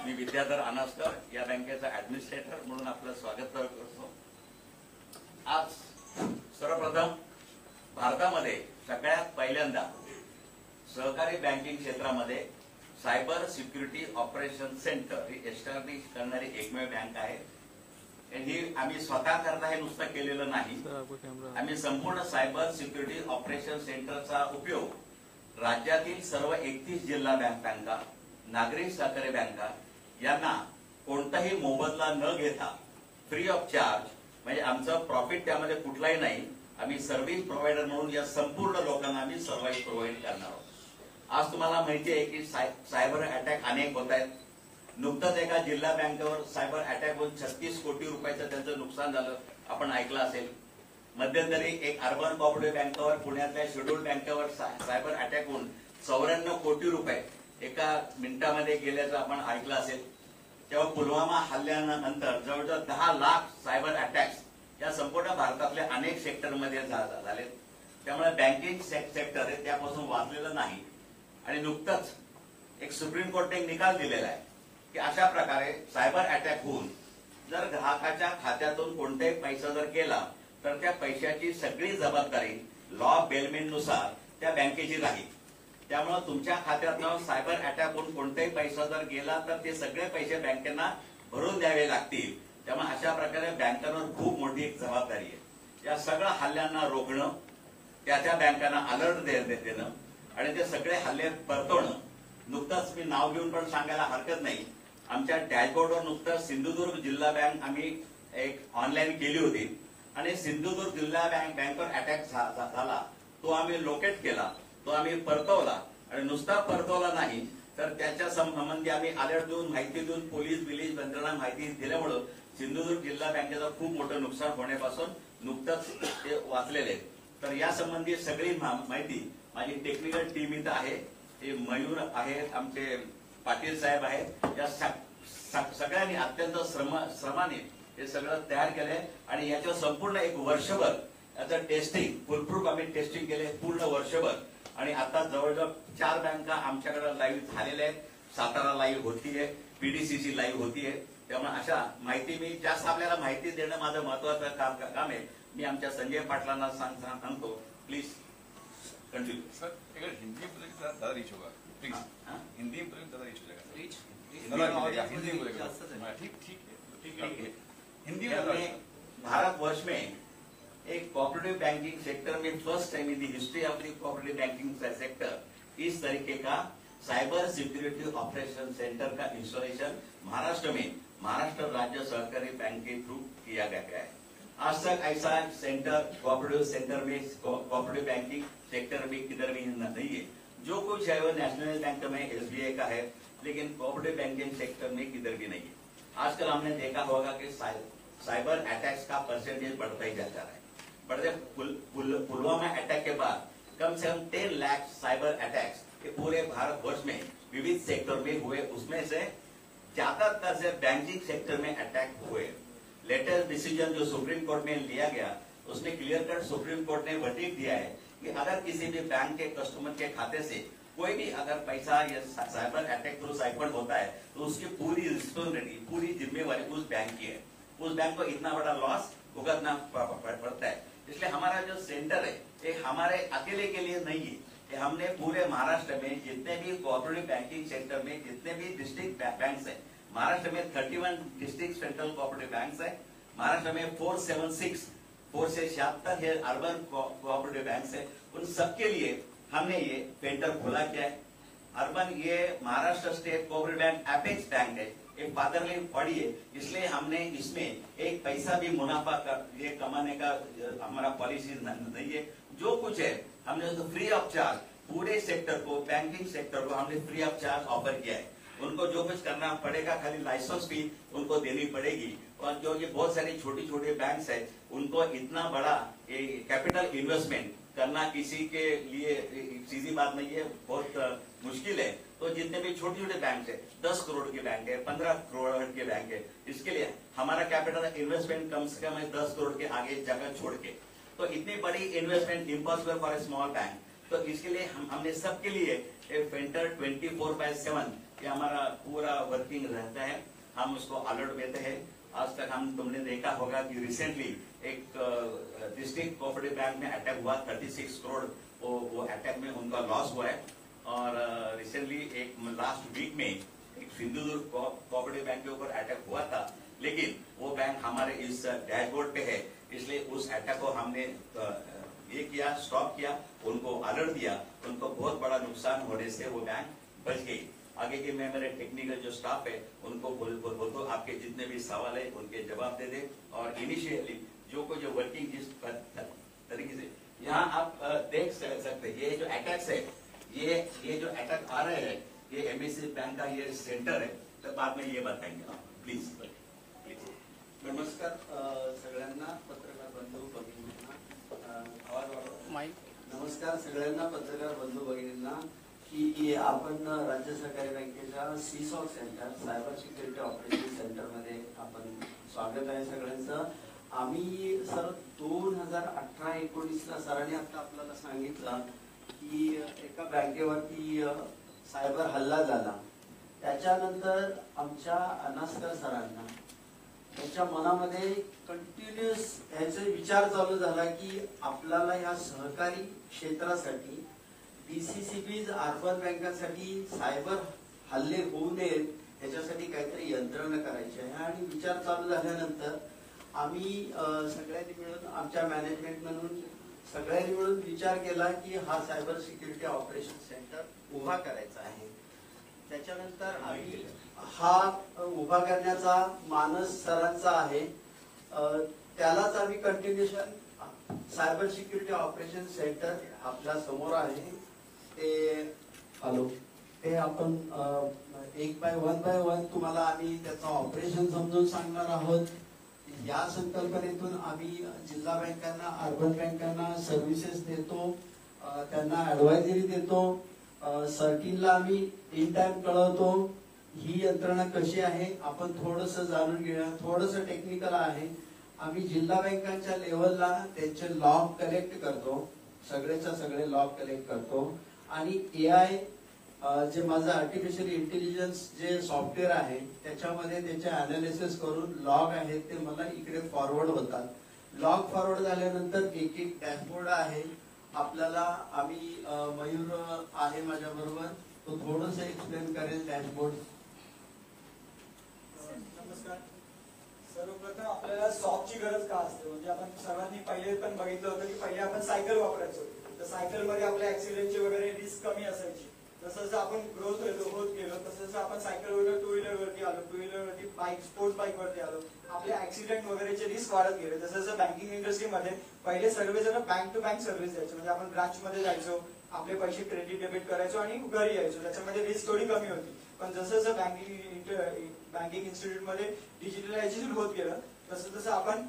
मी विद्याधर अनास्कर या बँकेचा ऍडमिनिस्ट्रेटर म्हणून आपलं स्वागत करतो। आज सर्वप्रथम भारतामध्ये सगळ्यात पहिल्यांदा सहकारी बँकिंग क्षेत्रामध्ये सायबर सिक्युरिटी ऑपरेशन सेंटर ही एस्टॅब्लिश करणारी एकमेव बँक आहे। ही आम्ही स्वतः करता हे नुसतं केलेलं नाही, आम्ही संपूर्ण सायबर सिक्युरिटी ऑपरेशन सेंटरचा उपयोग राज्यातील सर्व 31 जिल्हा बँका, नागरिक सहकारी बँका यांना कोणताही मोबदला न घेता फ्री ऑफ चार्ज, म्हणजे आमचं प्रॉफिट त्यामध्ये कुठलाही नाही, आम्ही सर्व्हिस प्रोव्हायडर म्हणून या संपूर्ण लोकांना आम्ही सर्व्हिस प्रोव्हाइड करणार आहोत। आज तुम्हाला माहिती आहे की सायबर अटॅक अनेक होत आहेत। नुकतंच एका जिल्हा बँकेवर सायबर अटॅक होऊन 36 कोटी रुपयाचं त्यांचं नुकसान झालं, आपण ऐकलं असेल। मध्यंतरी एक अर्बन कोऑपरेटिव्ह बँकेवर, पुण्यातल्या शेड्यूल बँकेवर सायबर अटॅक होऊन 94 कोटी रुपये एका मिनिटामध्ये गेल्याचं आपण ऐकलं असेल। तेव्हा पुलवामा हल्ल्यानंतर जवळजवळ 10 लाख सायबर अटॅक्स या संपूर्ण भारतातल्या अनेक सेक्टरमध्ये झाले। त्यामुळे बँकिंग सेक्टर हे त्यापासून वाचलेलं नाही। आणि नुकतंच एक सुप्रीम कोर्टने एक निकाल दिलेला आहे की अशा प्रकारे सायबर अटॅक होऊन जर ग्राहकाच्या खात्यातून कोणताही पैसा जर गेला तर त्या पैशाची सगळी जबाबदारी लॉ बेलमेंटनुसार त्या बँकेची राहील। त्यामुळे तुमच्या खात्यातून सायबर अटॅक होऊन कोणताही पैसा जर गेला तर ते सगळे पैसे बँकेना भरून द्यावे लागतील। त्यामुळे अशा प्रकारे बँकांवर खूप मोठी एक जबाबदारी आहे। या सगळ्या हल्ल्यांना रोखणं, त्या बँकांना अलर्ट देणं आणि ते सगळे हल्ले परतवणं। नुकतंच मी नाव घेऊन पण सांगायला हरकत नाही, आमच्या डॅशबोर्डवर नुकतंच सिंधुदुर्ग जिल्हा बँक आम्ही एक ऑनलाईन केली होती आणि सिंधुदुर्ग जिल्हा बँकवर अटॅक झाला, तो आम्ही लोकेट केला, तो आम्ही परतवला आणि नुसता परतवला नाही तर त्याच्या संबंधी आम्ही अलर्ट देऊन, माहिती देऊन, पोलीस यंत्रणा माहिती दिल्यामुळे सिंधुदुर्ग जिल्हा बँकेचं खूप मोठं नुकसान होण्यापासून नुकतंच ते वाचलेले। तर या संबंधी सगळी माहिती माझी टेक्निकल टीम इथं आहे, ते मयूर आहेत, आमचे पाटील साहेब आहेत, या सगळ्यांनी अत्यंत श्रमाने हे सगळं तयार केलंय आणि याच्यावर संपूर्ण एक वर्षभर याचं टेस्टिंग, फुलप्रूफ आम्ही टेस्टिंग केले पूर्ण वर्षभर। आणि आता जवळजवळ 4 बँका आमच्याकडे लाईव्ह झालेल्या आहेत। सातारा लाईव्ह होतीये, पीडीसीसी लाईव्ह होतीये। त्यामुळे अशा माहिती मी जास्त आपल्याला माहिती देणं माझं महत्वाचं काम आहे। मी आमच्या संजय पाटलांना सांगतो, प्लीज कंटिन्यू। सर अगर हिंदी में ज्यादा रीच होगा प्लीज, हिंदी में ज्यादा रीच हो जाएगा। रीच हिंदी में बोलेगा, ठीक है। हिंदी में भारतवर्ष में एक कोऑपरेटिव बैंकिंग सेक्टर में first time in the history of the cooperative banking sector इस तरीके का साइबर सिक्योरिटी ऑपरेशन सेंटर का इंस्टॉलेशन महाराष्ट्र में महाराष्ट्र राज्य सहकारी बैंक के थ्रू किया गया है। आज तक ऐसा सेंटर कोऑपरेटिव सेंटर में कोऑपरेटिव बैंकिंग सेक्टर में किधर भी नहीं है। जो कुछ है वो नेशनल बैंक में एसबीआई का है, लेकिन कोऑपरेटिव बैंकिंग सेक्टर में किधर भी नहीं है। आजकल हमने देखा होगा कि साइबर अटैक्स का परसेंटेज बढ़ता ही जाता है। बढ़ते पुलवामा अटैक के बाद कम से कम 10 लाख साइबर अटैक्स पूरे भारतवर्ष में विविध सेक्टर में हुए, उसमें से ज्यादातर से बैंकिंग सेक्टर में अटैक हुए। लेटेस्ट डिसीजन जो सुप्रीम कोर्ट में लिया गया, उसने क्लियर कट सुप्रीम कोर्ट ने वर्डिक्ट दिया है कि अगर किसी भी बैंक के कस्टमर के खाते से कोई भी अगर पैसा या साइबर अटैक थ्रू साइफर होता है तो उसकी पूरी रिस्पॉन्सिबिलिटी, पूरी जिम्मेवारी उस बैंक की है। उस बैंक को इतना बड़ा लॉस भुगतना पड़ता है। इसलिए हमारा जो सेंटर है ये हमारे अकेले के लिए नहीं है, ये हमने पूरे महाराष्ट्र में जितने भी कोऑपरेटिव बैंकिंग सेक्टर में जितने भी डिस्ट्रिक्ट बैंक्स है, महाराष्ट्र में 31 डिस्ट्रिक्ट सेंट्रल कोऑपरेटिव बैंक्स है, महाराष्ट्र में 476 है अर्बन कोऑपरेटिव बैंक्स है, उन सबके लिए हमने ये सेंटर खोला किया है। अर्बन ये Maharashtra state cooperative bank apex bank है, एक फादरली बॉडी है, इसलिए हमने इसमें एक पैसा भी मुनाफा ये कमाने का हमारा पॉलिसी नहीं है। जो कुछ है हमने तो फ्री ऑफ चार्ज पूरे सेक्टर को, बैंकिंग सेक्टर को हमने फ्री ऑफ चार्ज ऑफर किया है। उनको जो कुछ करना पड़ेगा, खाली लाइसेंस फी उनको देनी पड़ेगी। और जो ये बहुत सारी छोटी छोटी बैंक्स है, उनको इतना बड़ा कैपिटल इन्वेस्टमेंट करना किसी के लिए सीधी बात नहीं है, बहुत मुश्किल है। तो जितने भी छोटे छोटे बैंक है, 10 करोड़ के बैंक है, 15 करोड़ के बैंक है, इसके लिए हमारा कैपिटल इन्वेस्टमेंट कम से कम 10 करोड़ के आगे जगह छोड़ के, तो इतनी बड़ी investment impossible for a small bank. तो इसके लिए हमने सबके लिए सेंटर 24/7 कि हमारा पूरा वर्किंग रहता है, हम उसको अलर्ट देते हैं। आज तक तुमने देखा होगा कि रिसेंटली एक डिस्ट्रिक्ट कोऑपरेटिव बैंक में अटैक हुआ, 36 करोड़ वो अटैक में उनका लॉस हुआ है। और रिसेंटली एक लास्ट वीक में एक सिंधुदुर्ग कोऑपरेटिव बैंक के ऊपर अटैक हुआ था, लेकिन वो बैंक हमारे इस डैशबोर्ड पे है, इसलिए उस अटैक को हमने ये किया, स्टॉप किया, उनको अलर्ट दिया, उनको बहुत बड़ा नुकसान होने से वो बैंक बच गई। आगे के मैं मेरे टेक्निकल जो स्टाफ है उनको बोल तो आपके जितने भी सवाल है उनके जवाब दे दे। और इनिशियली जो वर्किंग जिस तरीके से यहाँ आप देख सकते हैं, ये जो अटैक्स है, ये जो अटैक आ रहे हैं, ये एमएससी बैंक का ये सेंटर है, तो बाद में ये बताएंगे आप प्लीज। नमस्कार सगळ्यांना पत्रकार बंधू भगिनींना, नमस्कार सगळ्यांना पत्रकार बंधू भगिनींना की आपण राज्य सहकारी बँकेच्या सीसॉक centre cyber security operation centre मध्ये आपण स्वागत आहे सगळ्यांचं। आम्ही सर 2018-19 ला सरांनी आता आपल्याला सांगितलं की एका बँकेवरती सायबर हल्ला झाला, त्याच्यानंतर आमच्या अनास्कर सरांना त्यांच्या मनामध्ये कंटिन्युअस ह्याचा विचार चालू झाला की आपल्याला या सहकारी क्षेत्रासाठी डीसीसीबीज अर्बन बँकांसाठी सायबर हल्ले होऊ नयेत याच्यासाठी काहीतरी यंत्रणा करायची आहे। आणि विचार चालू झाल्यानंतर आम्ही सगळ्यांनी मिळून आमच्या मॅनेजमेंट म्हणून सगळ्यांनी मिळून विचार केला की हा सायबर सिक्युरिटी ऑपरेशन सेंटर उभा करायचा आहे। त्याच्यानंतर आम्ही हा उभा करण्याचा मानस सरांचा आहे, त्यालाच आम्ही continuation cyber security operation centre आपल्या समोर आहे ते आपण एक बाय वन तुम्हाला आम्ही त्याचं ऑपरेशन समजून सांगणार आहोत। या संकल्पनेतून आम्ही जिल्हा बँकांना अर्बन बँकांना सर्व्हिसेस देतो, त्यांना ऍडवायझरी देतो, सर्टिनला आम्ही इन टाइम कळवतो ही यंत्रणा कशी आहे। आपण थोडस जाणून घेऊया, थोडस टेक्निकल आहे। आम्ही जिल्हा बँकांच्या लेवलला त्यांचे लॉग कलेक्ट करतो, सगळेच्या सगळे लॉग कलेक्ट करतो आणि एआय जे माझं आर्टिफिशियल इंटेलिजन्स जे सॉफ्टवेअर आहे त्याच्यामध्ये त्याचे अनालिसिस करून लॉग आहेत ते मला इकडे फॉरवर्ड होतात। लॉग फॉरवर्ड झाल्यानंतर एक एक डॅशबोर्ड आहे आपल्याला, आम्ही मयूर आहे माझ्या बरोबर, तो थोडस एक्सप्लेन करेल डॅशबोर्ड। नमस्कार, सर्वप्रथम आपल्याला सॉफ्टची गरज का असते, म्हणजे आपण सर्वांनी पहिले पण बघितलं होतं की पहिले आपण सायकल वापरायचो, तर सायकल मध्ये आपल्या ऍक्सिडेंटची वगैरे रिस्क कमी असायची। जसं जसं आपण ग्रोथ होत गेलो तसं जसं आपण सायकल वगैरे टू व्हीलर वरती आलो, टू व्हीलर वरती बाईक स्पोर्ट्स बाईक वरती आलो, आपले ऍक्सिडेंट वगैरेचे रिस्क वाढत गेले। जसं जसं बँकिंग इंडस्ट्रीमध्ये पहिले सर्वजण बँक टू बँक सर्व्हिस द्यायचे, म्हणजे आपण ब्रांच मध्ये जायचो, आपले पैसे क्रेडिट डेबिट करायचो आणि घरी यायचो, त्याच्यामध्ये रिस्क थोडी कमी होती। पण जसं जसं बँकिंग इन्स्टिट्यूट मध्ये डिजिटलायझेशन होत गेलं तसं तसं आपण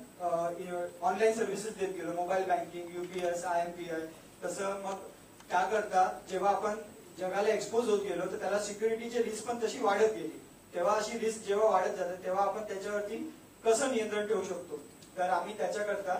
ऑनलाईन सर्व्हिसेस देत गेलो, मोबाईल बँकिंग, यूपीएस, IMPI। तसं मग त्याकरता जेव्हा आपण जगाला एक्सपोज होत गेलो तर त्याला सिक्युरिटीची रिस्क पण तशी वाढत गेली। तेव्हा अशी रिस्क जेव्हा वाढत जाते तेव्हा आपण त्याच्यावरती कसं नियंत्रण ठेवू शकतो, तर आम्ही त्याच्याकरता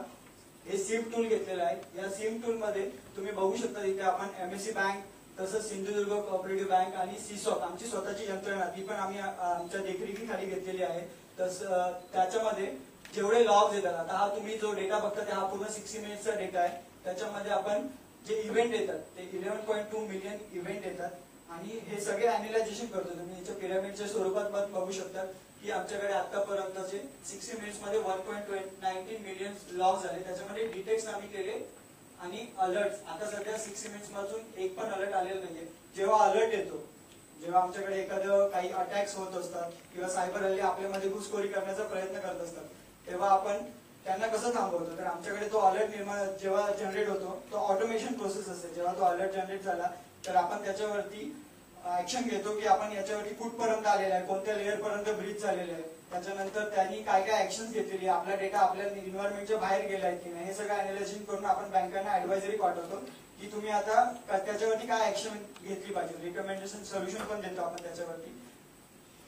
हे सिम टूल घेतलेलं आहे। या सिम टूल मध्ये तुम्ही बघू शकता इथे आपण एमएससी बँक, तसंच सिंधुदुर्ग कोऑपरेटिव्ह बँक आणि सीसॉक आमची स्वतःची यंत्रणा ती पण आम्ही आमच्या देखरेखीखाली घेतलेली आहे। तसं त्याच्यामध्ये जेवढे लॉग्स येतात, आता हा तुम्ही जो डेटा बघता हा पूर्ण 60 मिनिटचा डेटा आहे, त्याच्यामध्ये आपण जे इव्हेंट येतात ते 11.2 मिलियन इव्हेंट येतात आणि हे सगळे अॅनालायझेशन करतो। तुम्ही याच्या पिरामिडच्या स्वरूपात बघू शकता की आमच्याकडे आतापर्यंतचे 60 मिनिट्स मध्ये 1.19 मिलियन लॉग झाले, त्याच्यामध्ये डिटेक्ट्स आम्ही केले आणि अलर्ट आता सध्या 60 मिनिट्स पासून एक पण अलर्ट आलेला नाहीये। जेव्हा अलर्ट येतो, जेव्हा आमच्याकडे एखादं काही अटॅक्स होत असतात किंवा सायबर हल्ले आपल्यामध्ये घुसखोरी करण्याचा प्रयत्न करत असतात, तेव्हा आपण त्यांना कसं थांबवतो, तर आमच्याकडे तो अलर्ट जेव्हा जनरेट होतो तो ऑटोमेशन प्रोसेस असते। जेव्हा तो अलर्ट जनरेट झाला तर आपण त्याच्यावरती ऍक्शन घेतो की आपण याच्यावरती कुठपर्यंत आलेला आहे, कोणत्या लेअर पर्यंत ब्रीच झालेलं आहे, त्याच्यानंतर त्यांनी काय काय ऍक्शन घेतलेली, आपला डेटा आपल्या एन्व्हायरमेंटच्या बाहेर गेला आहे की नाही, हे सगळं अॅनालायझेशन करून आपण बँकांना ऍडवायझरी पाठवतो की तुम्ही आता त्याच्यावरती काय ऍक्शन घेतली पाहिजे, रिकमेंडेशन सोल्युशन पण देतो आपण त्याच्यावरती।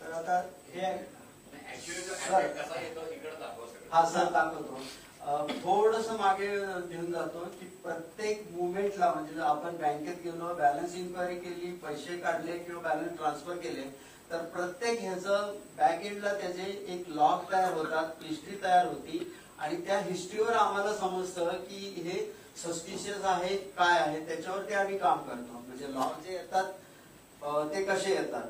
तर आता हे हा सर दाखवतो। थोडस मागे घेऊन जातो की प्रत्येक मुवमेंटला म्हणजे जर आपण बँकेत गेलो, बॅलन्स इन्क्वायरी केली, पैसे काढले किंवा बॅलन्स ट्रान्सफर केले, तर प्रत्येक ह्याचं बॅक एंडला त्याचे एक लॉग तयार होतात, हिस्ट्री तयार होती आणि त्या हिस्ट्रीवर आम्हाला समजतं की हे सस्पिशियस आहे काय आहे, त्याच्यावरती आम्ही काम करतो. म्हणजे लॉग जे येतात ते कसे येतात,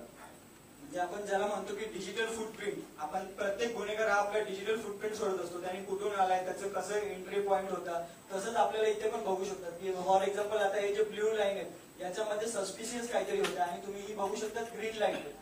म्हणजे आपण ज्याला म्हणतो की डिजिटल फुटप्रिंट, आपण प्रत्येक गुन्हेगार हा आपला डिजिटल फुटप्रिंट सोडत असतो. त्याने कुठून आलाय, त्याचं कसं एंट्री पॉईंट होता, तसंच आपल्याला इथे पण बघू शकतात की फॉर एक्झाम्पल आता हे जे ब्ल्यू लाईन आहेत याच्यामध्ये सस्पिशियस काहीतरी होतं आणि तुम्ही ही बघू शकता ग्रीन लाईन आहे.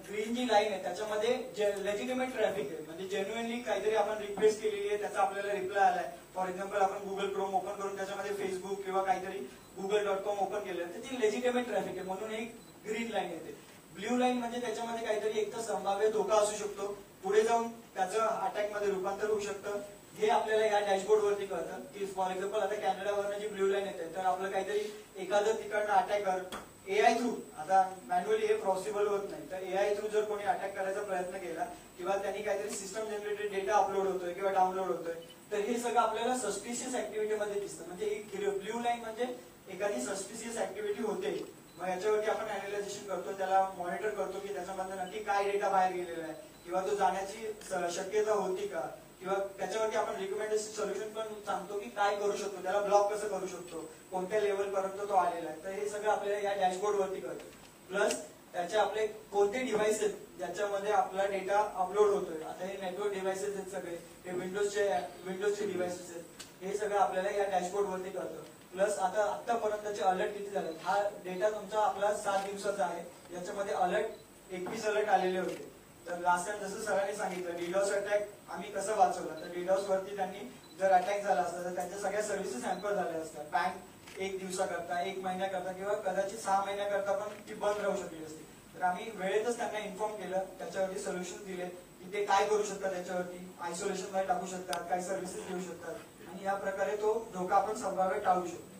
ग्रीन जी लाईन आहे त्याच्यामध्ये लेजिटिमेट ट्रॅफिक आहे, म्हणजे जेन्युअनली काहीतरी आपण रिक्वेस्ट केलेली आहे, त्याचा आपल्याला रिप्लाय आलाय. फॉर एक्झाम्पल आपण गुगल क्रोम ओपन करून त्याच्यामध्ये फेसबुक किंवा काहीतरी गुगल.com ओपन केलं तर ती लेजिटिमेट ट्रॅफिक आहे म्हणून एक ग्रीन लाईन येते. ब्ल्यू लाईन म्हणजे त्याच्यामध्ये काहीतरी एक तर संभाव्य धोका असू शकतो, पुढे जाऊन त्याचं अटॅक मध्ये रूपांतर होऊ शकतं. हे आपल्याला या डॅशबोर्ड वरती कळतं की फॉर एक्झाम्पल आता कॅनडावरनं जी ब्ल्यू लाईन येते तर आपलं काहीतरी एखादं तिकडनं अटॅकर एआय थ्रू, आता मॅन्युअली हे पॉसिबल होत नाही, तर एआय थ्रू जर कोणी अटॅक करायचा प्रयत्न केला किंवा त्यांनी काहीतरी सिस्टम जनरेटेड डेटा अपलोड होतोय किंवा डाउनलोड होतोय तर हे सगळं आपल्याला सस्पिशियस ऍक्टिव्हिटी मध्ये दिसतं. म्हणजे ही ब्ल्यू लाईन म्हणजे एखादी सस्पिशियस ऍक्टिव्हिटी होते, मग याच्यावरती आपण अनालायझेशन करतो, त्याला मॉनिटर करतो की त्याच्यामध्ये नक्की काय डेटा बाहेर गेलेला आहे किंवा तो जाण्याची शक्यता होती का, किंवा त्याच्यावरती आपण रिकमेंडेशन सोल्युशन पण सांगतो की काय करू शकतो, त्याला ब्लॉक कसं करू शकतो, कोणत्या लेवल पर्यंत तो आलेला आहे. तर हे सगळं आपल्याला या डॅशबोर्ड वरती कळतं. प्लस त्याचे आपले कोणते डिव्हाइसेस ज्याच्यामध्ये आपला डेटा अपलोड होतोय, आता हे नेटवर्क डिव्हाइसेस आहेत सगळे, हे विंडोजचे डिव्हाइसेस आहेत, हे सगळं आपल्याला या डॅशबोर्ड वरती कळतं. प्लस आतापर्यंतचे अलर्ट किती झाले, हा डेटा तुमचा आपला 7 दिवसाचा आहे, याच्यामध्ये अलर्ट 21 अलर्ट आलेले होते. तर लास्ट टाइम जसं सरांनी सांगितलं डीडॉस अटॅक आम्ही कसं वाचवला, तर डीडॉस वरती त्यांनी जर अटॅक झाला असता तर त्यांच्या सगळ्या सर्व्हिसेस हॅम्पर झाल्या असतात. बँक 1 दिवसाकरता, 1 महिन्याकरता किंवा कदाचित 6 महिन्याकरता पण ती बंद राहू शकली असती. तर आम्ही वेळेतच त्यांना इन्फॉर्म केलं, त्याच्यावरती सोल्युशन दिले की ते काय करू शकतात, त्याच्यावरती आयसोलेशन मध्ये टाकू शकतात, काय सर्व्हिसेस देऊ शकतात आणि या प्रकारे तो धोका आपण संभाव्य टाळू शकतो.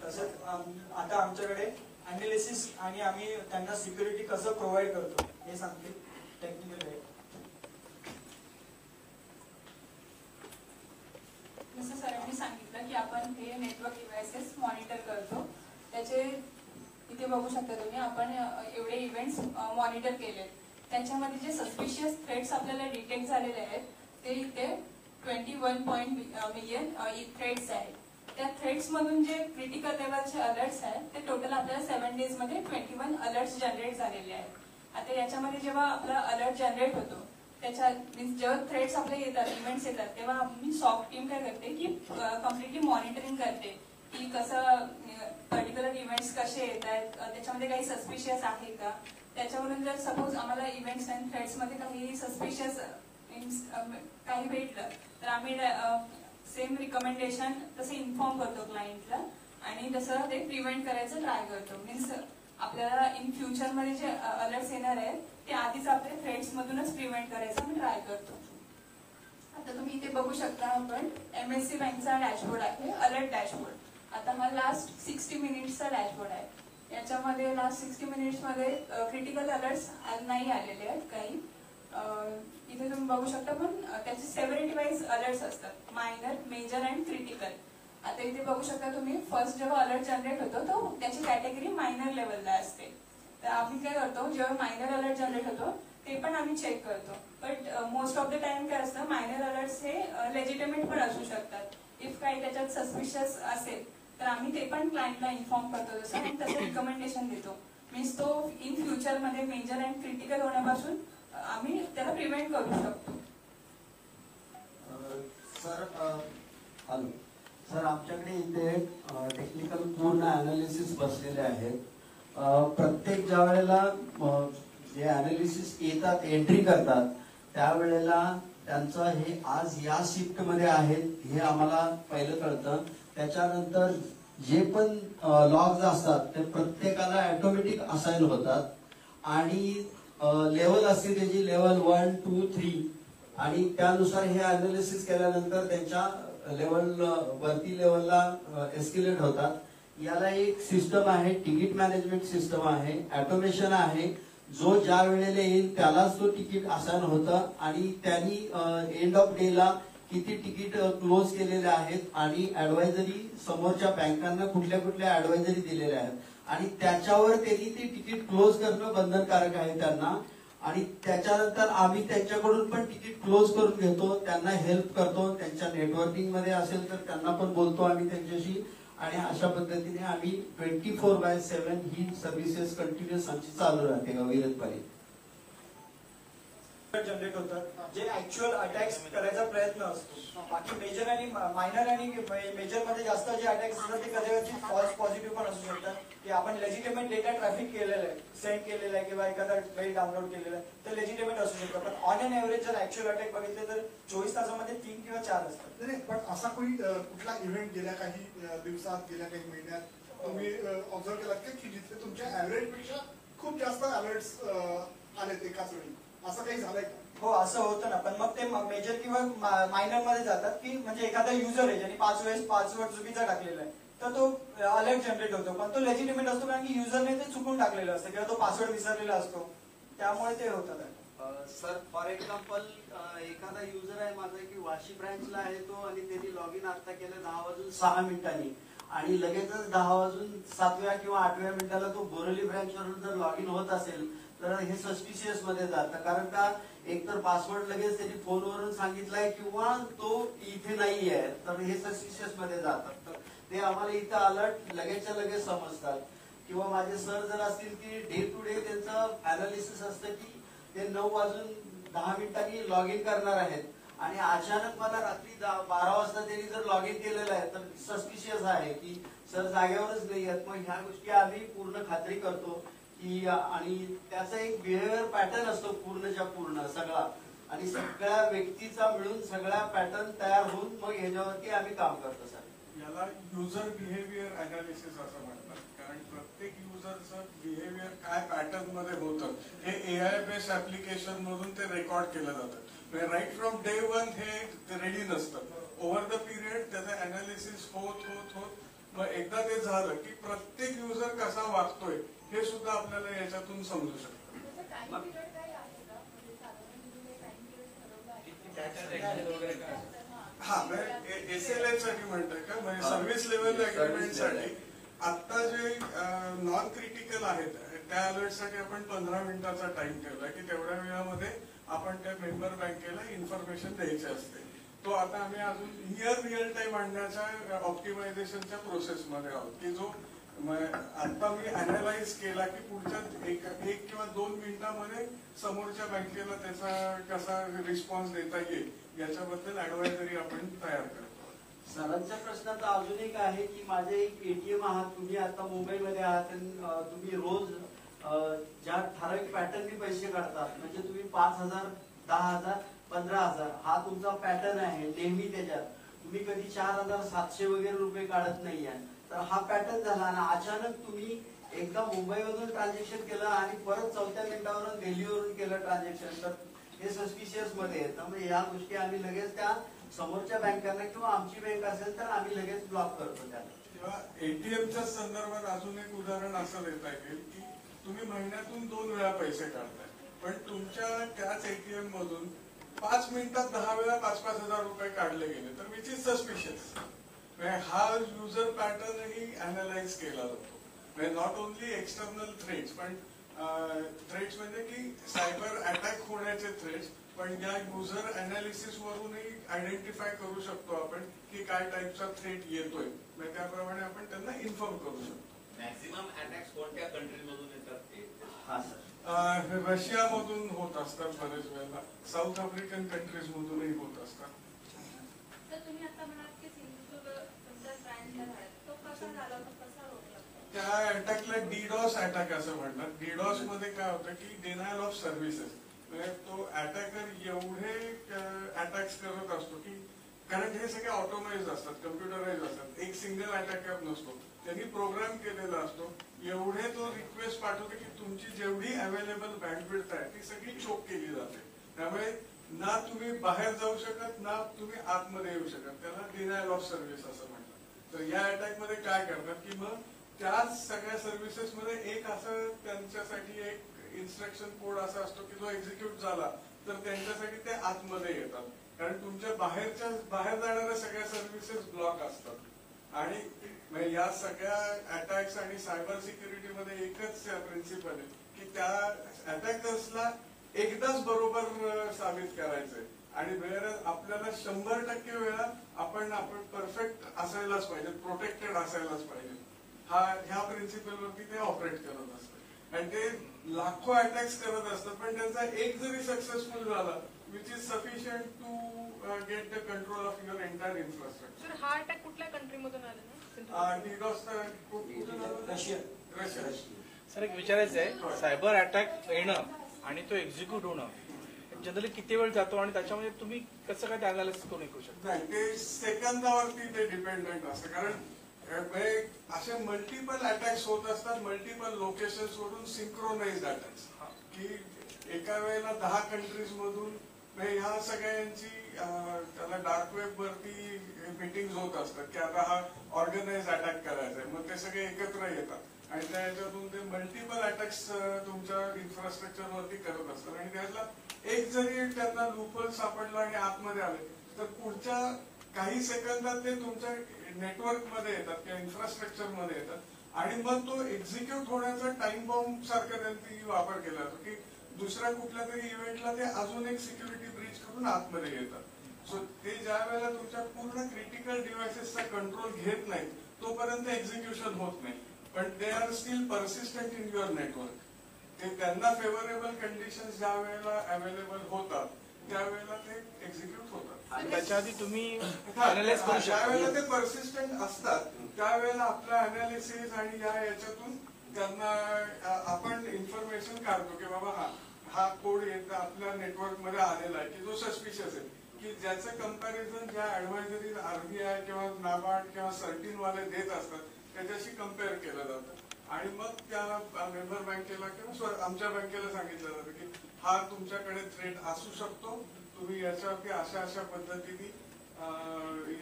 तसंच आता आमच्याकडे अनालिसिस आणि आम्ही त्यांना सिक्युरिटी कसं प्रोव्हाइड करतो हे सांगते टेक्निकल आहे. जसं सरांनी सांगितलं की आपण हे नेटवर्क डिव्हाइसेस मॉनिटर करतो. त्याचे इथे बघू शकता तुम्ही, आपण एवढे इव्हेंट्स मॉनिटर केले, त्याच्यामध्ये जे सस्पिशियस थ्रेट्स आपल्याला डिटेक्ट झालेले आहेत ते इथे 21 मिलियन थ्रेट्स आहेत. त्या थ्रेट्स मधून जे क्रिटिकल लेवलचे अलर्ट्स आहेत ते टोटल आपल्याला 7 डेज मध्ये 21 अलर्ट्स जनरेट झालेले आहेत. आता याच्यामध्ये जेव्हा आपला अलर्ट जनरेट होतो त्याच्या जेव्हा थ्रेट्स आपले येतात, इव्हेंट्स येतात, तेव्हा आम्ही सॉफ्ट टीम काय करते की कम्प्लिटली मॉनिटरिंग करते की कसं पर्टिक्युलर इव्हेंट्स कसे येत आहेत, त्याच्यामध्ये काही सस्पिशियस आहे का. त्याच्यावरून जर सपोज आम्हाला इव्हेंट्स आणि थ्रेट्स मध्ये काही सस्पिशियस काही भेटलं तर आम्ही सेम रिकमेंडेशन तसे इन्फॉर्म करतो क्लायंटला आणि तसं ते प्रिव्हेंट करायचं ट्राय करतो. मीन्स आपल्याला इन फ्युचर मध्ये जे अलर्ट्स येणार आहेत ते आधीच आपल्या थ्रेट्स मधूनच प्रिव्हेंट करायचं आम्ही ट्राय करतो. आता तुम्ही इथे बघू शकता, आपण MSC बँकचा डॅशबोर्ड आहे, अलर्ट डॅशबोर्ड. आता हा लास्ट 60 मिनिट्सचा डॅशबोर्ड आहे. याच्यामध्ये लास्ट 60 मिनिट्स मध्ये क्रिटिकल अलर्ट्स नाही आलेले आहेत काही. इथे तुम्ही बघू शकता, पण त्याचे सेव्हरिटी वाईज अलर्ट्स असतात, मायनर, मेजर अँड क्रिटिकल. आता इथे बघू शकता तुम्ही, फर्स्ट जेव्हा अलर्ट जनरेट होतो तो त्याची कॅटेगरी मायनर लेवलला असते. तर आम्ही काय करतो, जेव्हा मायनर अलर्ट जनरेट होतो ते पण आम्ही चेक करतो. But most of the time काय असतं, मायनर अलर्ट्स हे लेजिटिमेट पण असू शकतात. इफ काही त्याच्यात सस्पिशियस असेल तर आम्ही ते पण क्लायंटला इन्फॉर्म करतो तसं आणि तसं रिकमेंडेशन देतो. मीन्स तो इन फ्युचर मध्ये मेजर अँड क्रिटिकल होण्यापासून आम्ही त्याला प्रिव्हेंट करू शकतो. सर आमच्याकडे इथे टेक्निकल पूर्ण अनालिसिस बसलेले आहेत. प्रत्येक ज्या वेळेला जे अनालिसिस येतात, एंट्री करतात, त्यावेळेला त्यांचं हे आज या शिफ्ट मध्ये आहेत हे आम्हाला पहिलं कळतं. त्याच्यानंतर जे पण लॉग्स असतात ते प्रत्येकाला ऑटोमॅटिक असाइन होतात आणि लेवल असते त्याची, लेवल 1, 2, 3 आणि त्यानुसार हे अनालिसिस केल्यानंतर त्यांच्या लेवल वरती लेवलला एस्केलेट होतात. याला एक सिस्टम आहे, तिकीट मॅनेजमेंट सिस्टम आहे, ऑटोमेशन आहे. जो ज्या वेळेला येईल त्यालाच तो तिकीट असाइन होतं आणि त्यांनी एंड ऑफ डे ला किती तिकीट क्लोज केलेले आहेत आणि ऍडवायझरी समोरच्या बँकांना कुठल्या कुठल्या ऍडवायझरी दिलेल्या आहेत आणि त्याच्यावर त्यांनी ती तिकीट क्लोज करणं बंधनकारक आहे त्यांना. आणि त्याच्यानंतर आम्ही त्यांच्याकडून पण तिकीट क्लोज करून घेतो, त्यांना हेल्प करतो, त्यांच्या नेटवर्किंग मध्ये असेल तर त्यांना पण बोलतो आम्ही त्यांच्याशी. आणि अशा पद्धतीने आम्ही 24/7 ही सर्व्हिसेस कंटिन्युअस आमची चालू राहते अविरतपणे. जनरेट होतात जे ऍक्च्युअल अटॅक्स करायचा प्रयत्न असतो. बाकी मेजर आणि मायनर आणि मेजर मध्ये जास्त जे अटॅक्स असतात ते कधी फॉल्स पॉझिटिव्ह पण असू शकतात की आपण लेजिटिमेट डेटा ट्रॅफिक केलेला आहे, सेंड केलेला आहे किंवा एखादा मेल डाउनलोड केलेला आहे तर लेजिटिमेट असू शकतं. पण ऑन अन एव्हरेज जर ऍक्च्युअल अटॅक बघितले तर 24 तासामध्ये 3 किंवा 4 असतात. नाही पण असा कोणी कुठला इव्हेंट गेल्या काही दिवसात गेल्या काही महिन्यात तुम्ही ऑब्झर्व केलात की जिथे तुमच्या ऍव्हरेज पेक्षा खूप जास्त अलर्ट्स आलेत एकाच वेळी, असं काही झालंय का? हो असं होतं ना, पण मग ते मेजर किंवा मायनर मध्ये जातात की म्हणजे एखादा युजर आहे ज्यांनी 5 वेळेस पासवर्ड चुकीचा टाकलेला आहे तर तो अलर्ट जनरेट होतो. पण तो लेजिटिमेट असतो कारण की युजरने ते चुकून टाकलेलं असतं किंवा तो पासवर्ड विसरलेला असतो, त्यामुळे ते होतात. सर फॉर एक्झाम्पल एखादा युजर आहे माझा की वाशी ब्रँचला आहे तो आणि त्यांनी लॉग इन आता केलं 10:06 आणि लगेचच 10:07 किंवा 8व्या मिनिटाला तो बोरली ब्रँच वरून जर लॉग इन होत असेल तर हे सस्पिशियस मध्ये जातं. कारण का एकतर पासवर्ड लगेच त्यांनी फोनवरून सांगितलाय किंवा तो इथे नाहीये तर हे सस्पिशियस मध्ये जातात. तर ते आम्हाला इथं अलर्ट लगेचच्या लगेच समजतात. किंवा माझे सर जर असतील की डे टू डे त्यांचं अनालिसिस असतं की ते 9:10 लॉग इन करणार आहेत आणि अचानक मला रात्री 12 वाजता त्यांनी जर लॉग इन केलेलं आहे तर सस्पिशियस आहे की सर जागेवरच नाही आहेत. मग ह्या गोष्टी आम्ही पूर्ण खात्री करतो की आणि त्याचा एक बिहेवियर पॅटर्न असतो पूर्णच्या पूर्ण सगळा आणि सगळ्या व्यक्तीचा मिळून सगळा पॅटर्न तयार होऊन मग ह्याच्यावरती आम्ही काम करतो. सर याला युजर बिहेवियर अनालिसिस असं म्हणतात, कारण प्रत्येक युजरचं बिहेवियर काय पॅटर्न मध्ये होतं हे AI बेस्ड ऍप्लिकेशन मधून ते रेकॉर्ड केलं जातं. राईट फ्रॉम डे 1 हे रेडी नसतं. ओव्हर द पिरियड त्याचं अनालिसिस होत होत होत मग एकदा ते झालं की प्रत्येक युजर कसा वागतोय हे सुद्धा आपल्याला याच्यातून समजू शकतं. हा म्हणजे SLA साठी म्हणताय का, म्हणजे सर्व्हिस लेवल अग्रीमेंट साठी आता जे नॉन क्रिटिकल आहेत त्या अलर्ट साठी आपण 15 मिनिटाचा टाइम ठेवला की तेवढ्या वेळामध्ये आपण त्या मेंबर बँकेला इन्फॉर्मेशन द्यायची असते. तो आता आम्ही अजून नियर रिअल टाइम आणण्याच्या ऑप्टिमायझेशनच्या प्रोसेसमध्ये आहोत की जो आता मी अनालाइज केला की पुढच्या एक किंवा 2 मिनिटांमध्ये समोरच्या बँकेला त्याचा कसा रिस्पॉन्स देता येईल याच्याबद्दल ऍडवायझरी आपण तयार करतो. सरांच्या प्रश्नाचा अजून एक आहे की माझे एक ATM आहात, तुम्ही आता मुंबईमध्ये आहात आणि तुम्ही रोज ज्या ठराविक पॅटर्ननी पैसे काढतात म्हणजे तुम्ही 5,000, 10,000, 15,000 हा तुमचा पॅटर्न आहे नेहमी. त्याच्यात तुम्ही कधी 4,700 वगैरे रुपये काढत नाहीये. तर हा पॅटर्न झाला आणि अचानक तुम्ही एकदा मुंबईमधून ट्रान्झॅक्शन केलं आणि परत 4थ्या मिनिटावरून दिल्लीवरून केलं ट्रान्झॅक्शन तर हे सस्पिशियस मध्ये आहे. त्यामुळे या गोष्टी आम्ही लगेच त्या समोरच्या बँकांना किंवा आमची बँक असेल तर आम्ही लगेच ब्लॉक करतो त्याला. किंवा ATMच्या संदर्भात अजून एक उदाहरण असं देता येईल की तुम्ही महिन्यातून 2 वेळा पैसे काढताय पण तुमच्या त्याच ATM मधून 5 मिनिटात 10 वेळा 5-5 हजार रुपये काढले गेले तर विच इज सस्पिशियस. हा युजर पॅटर्नही अनालाइज केला जातो. म्हणजे नॉट ओनली एक्सटर्नल थ्रेट्स पण थ्रेट्स म्हणजे की सायबर अटॅक होण्याचे थ्रेट्स पण या युजर अनालिसिस वरूनही आयडेंटिफाय करू शकतो आपण की काय टाईपचा थ्रेट येतोय. म्हणजे त्याप्रमाणे आपण त्यांना इन्फॉर्म करू शकतो. मॅक्सिमम अटॅक्स कोणत्या कंट्रीमधून येतात ते? हा सर रशियामधून होत असतात बरेच वेळेला, साऊथ आफ्रिकन कंट्रीज मधूनही होत असतात. तुम्ही आता म्हणाल की सिंधुदुर्ग तुमचा ब्रँच आहे तो कसा झाला कसा रोखला? त्या अटॅकला DDoS अटॅक असं म्हणतात. DDoS मध्ये काय होतं की डिनायल ऑफ सर्व्हिसेस. म्हणजे तो अटॅकर एवढे अटॅक्स करत असतो की कारण हे सगळे ऑटोमाइज असतात, कम्प्युटराइज असतात. एक सिंगल अटॅकर नसतो, त्यांनी प्रोग्राम केलेला असतो. एवढे तो रिक्वेस्ट पाठवतो की तुमची जेवढी अवेलेबल बँडविड्थ आहे ती सगळी चोक केली जाते. त्यामुळे ना तुम्ही बाहेर जाऊ शकत ना तुम्ही आतमध्ये येऊ शकत. त्याला डिनायल ऑफ सर्व्हिस असं म्हणतात. तर या अटॅक मध्ये काय करतात की मग त्याच सगळ्या सर्व्हिसेस मध्ये एक असं त्यांच्यासाठी एक इन्स्ट्रक्शन कोड असा असतो की जो एक्झिक्यूट झाला तर त्यांच्यासाठी ते आतमध्ये येतात. कारण तुमच्या बाहेर जाणाऱ्या सगळ्या सर्व्हिसेस ब्लॉक असतात आणि या सगळ्या अटॅक्स आणि सायबर सिक्युरिटीमध्ये एकच प्रिन्सिपल आहे की त्या अटॅकर्सला एकदाच बरोबर साबित करायचंय आणि वेळ आपल्याला 100% वेळा आपण परफेक्ट असायलाच पाहिजे, प्रोटेक्टेड असायलाच पाहिजे. ह्या प्रिन्सिपलवरती ते ऑपरेट करत असतात आणि ते लाखो अटॅक्स करत असतात, पण त्यांचा एक जरी सक्सेसफुल झाला which is sufficient to get the control of your entire infrastructure. Sir हा अटॅक कुठल्या कंट्रीमधून आला ना? डिडॉस रशिया. सर एक विचारायचं आहे, सायबर अटॅक येणं आणि तो एक्झिक्यूट होणं जनरली किती वेळ जातो आणि त्याच्यामध्ये तुम्ही कसं काय अनालिसिस करून ऐकू शकता? नाही, ते सेकंदावरती ते डिपेंडंट असतं, कारण असे मल्टिपल अटॅक्स होत असतात मल्टिपल लोकेशन्स वरून सिंक्रोनाइज अटॅक्स की एका वेळेला 10 कंट्रीज मधून ह्या सगळ्यांची त्याला डार्क वेब वरती मीटिंग होत असतात की आता हा ऑर्गनाइज अटॅक करायचा आहे, मग ते सगळे एकत्र येतात आणि त्याच्यातून ते मल्टिपल अटॅक्स तुमच्या इन्फ्रास्ट्रक्चर वरती करत असतात आणि त्यातला एक जरी त्यांना लूपहोल सापडला आणि आतमध्ये आले तर पुढच्या काही सेकंदात ते तुमच्या नेटवर्क मध्ये येतात किंवा इन्फ्रास्ट्रक्चर मध्ये येतात आणि मग तो एक्झिक्यूट होण्याचा टाइम बॉम्ब सारखा त्यांनी वापर केला जातो की दुसऱ्या कुठल्या तरी इव्हेंटला ते अजून एक सिक्युरिटी ब्रीच करून आतमध्ये येतात. सो ते ज्या वेळेला तुमच्या पूर्ण क्रिटिकल डिव्हायसेसचा कंट्रोल घेत नाही तोपर्यंत एक्झिक्युशन होत नाही, पण they are still persistent in your network. ते त्यांना फेवरेबल कंडिशन ज्या वेळेला अवेलेबल होतात त्यावेळेला ते एक्झिक्यूट होतात. त्याच्या आधी तुम्ही अनालाइज करू ज्या शकता. वेळेला ते परसिस्टंट असतात त्यावेळेला आपलं अनालिसिस आणि याच्यातून त्यांना आपण इन्फॉर्मेशन काढतो की बाबा हा कोड आपल्या नेटवर्क मध्ये आलेला आहे की जो सस्पिशियस आहे की ज्याचं कंपॅरिझन ज्या ऍडव्हायझरीज आरबीआय किंवा नाबार्ड किंवा सर्टिन वाले देत असतात त्याच्याशी कम्पेअर केलं जातं आणि मग त्याला मेंबर बँकेला किंवा आमच्या बँकेला सांगितलं जातं की हा तुमच्याकडे थ्रेट असू शकतो, तुम्ही याच्यावरती अशा पद्धतीने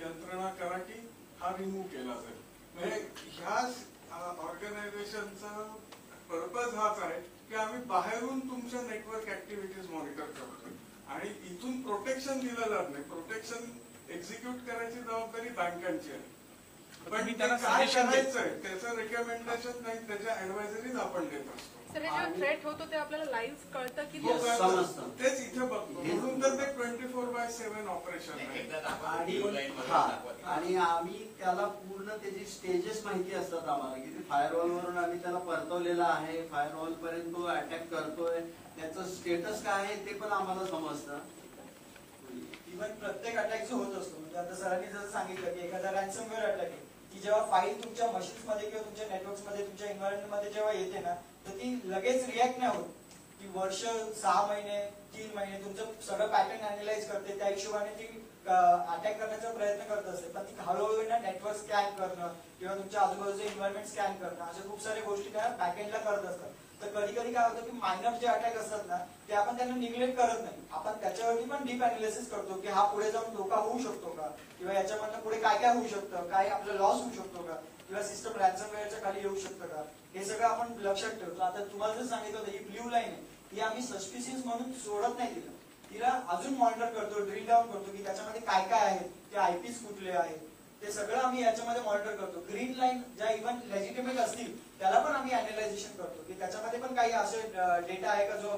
यंत्रणा करा की हा रिमूव्ह केला जाईल. म्हणजे ह्या ऑर्गनायझेशनचा पर्पज हाच आहे की आम्ही बाहेरून तुमच्या नेटवर्क ऍक्टिव्हिटीज मॉनिटर करतो आणि इथून प्रोटेक्शन दिलं जात नाही. प्रोटेक्शन एक्झिक्यूट करायची जबाबदारी बँकांची आहे, पण मी ते त्यांना काय suggestion करायचंय त्याचं रेकमेंडेशन नाही, त्याच्या ऍडवायझरीज आपण देत असतो. सर हे जेव्हा थ्रेट होतो ते आपल्याला लाईव्ह कळतं की Yes, समजतं. तेच इथे बघतो म्हणून तर ते 24/7 ऑपरेशन आहे. एकदा दाखवा, आणि blue line मध्ये हा, दाखवा. आणि आम्ही त्याला पूर्ण त्याची स्टेजेस माहिती असतात आम्हाला की ते फायरवॉल वरून आम्ही त्याला परतवलेला आहे, फायरवॉल पर्यंत तो अटॅक करतोय, त्याचं स्टेटस काय आहे ते पण आम्हाला समजतं. इव्हन प्रत्येक अटॅक जो होत असतो म्हणजे आता सरांनी जसं सांगितलं की एखादा रॅन्समवेअर अटॅक आहे की जेव्हा फाईल तुमच्या मशीन्स मध्ये किंवा तुमच्या नेटवर्क्स मध्ये तुमच्या एन्व्हायरमेंट मध्ये जेव्हा येते ना तर ती लगेच रिॲक्ट नाही होत. ती वर्ष 6 महिने 3 महिने तुमचं सगळं पॅटर्न अॅनालाइज करते, त्या हिशोबाने ती अटॅक करण्याचा प्रयत्न करत असते. पण ती हळूहळू ना नेटवर्क स्कॅन करणं किंवा तुमच्या आजूबाजूचे एन्व्हायरमेंट स्कॅन करणं अशा खूप साऱ्या गोष्टी त्या बॅकएंडला करत असतात. तर कधी कधी काय होतं की मायनर जे अटॅक असतात ना ते आपण त्यांना निग्लेक्ट करत नाही, आपण त्याच्यावरती पण डीप अनालिसिस करतो की हा पुढे जाऊन धोका होऊ शकतो का किंवा याच्यामधनं पुढे काय काय होऊ शकतं, काय आपलं लॉस होऊ शकतो का किंवा सिस्टम रॅन्समवेअरच्या खाली येऊ शकतं का, हे सगळं आपण लक्षात ठेवतो. आता तुम्हाला जर सांगितलं होतं ही ब्ल्यू लाईन आहे ती आम्ही सस्पिशियस म्हणून सोडत नाही तिला अजून मॉनिटर करतो, ड्रिल डाऊन करतो की त्याच्यामध्ये काय काय आहेत, ते आयपीस कुठले आहेत ते सगळं आम्ही याच्यामध्ये मॉनिटर करतो. ग्रीन लाईन ज्या इव्हन लेजिटिमेट असतील त्याला पण आम्ही अनालायझेशन करतो की त्याच्यामध्ये पण काही असे डेटा आहे का जो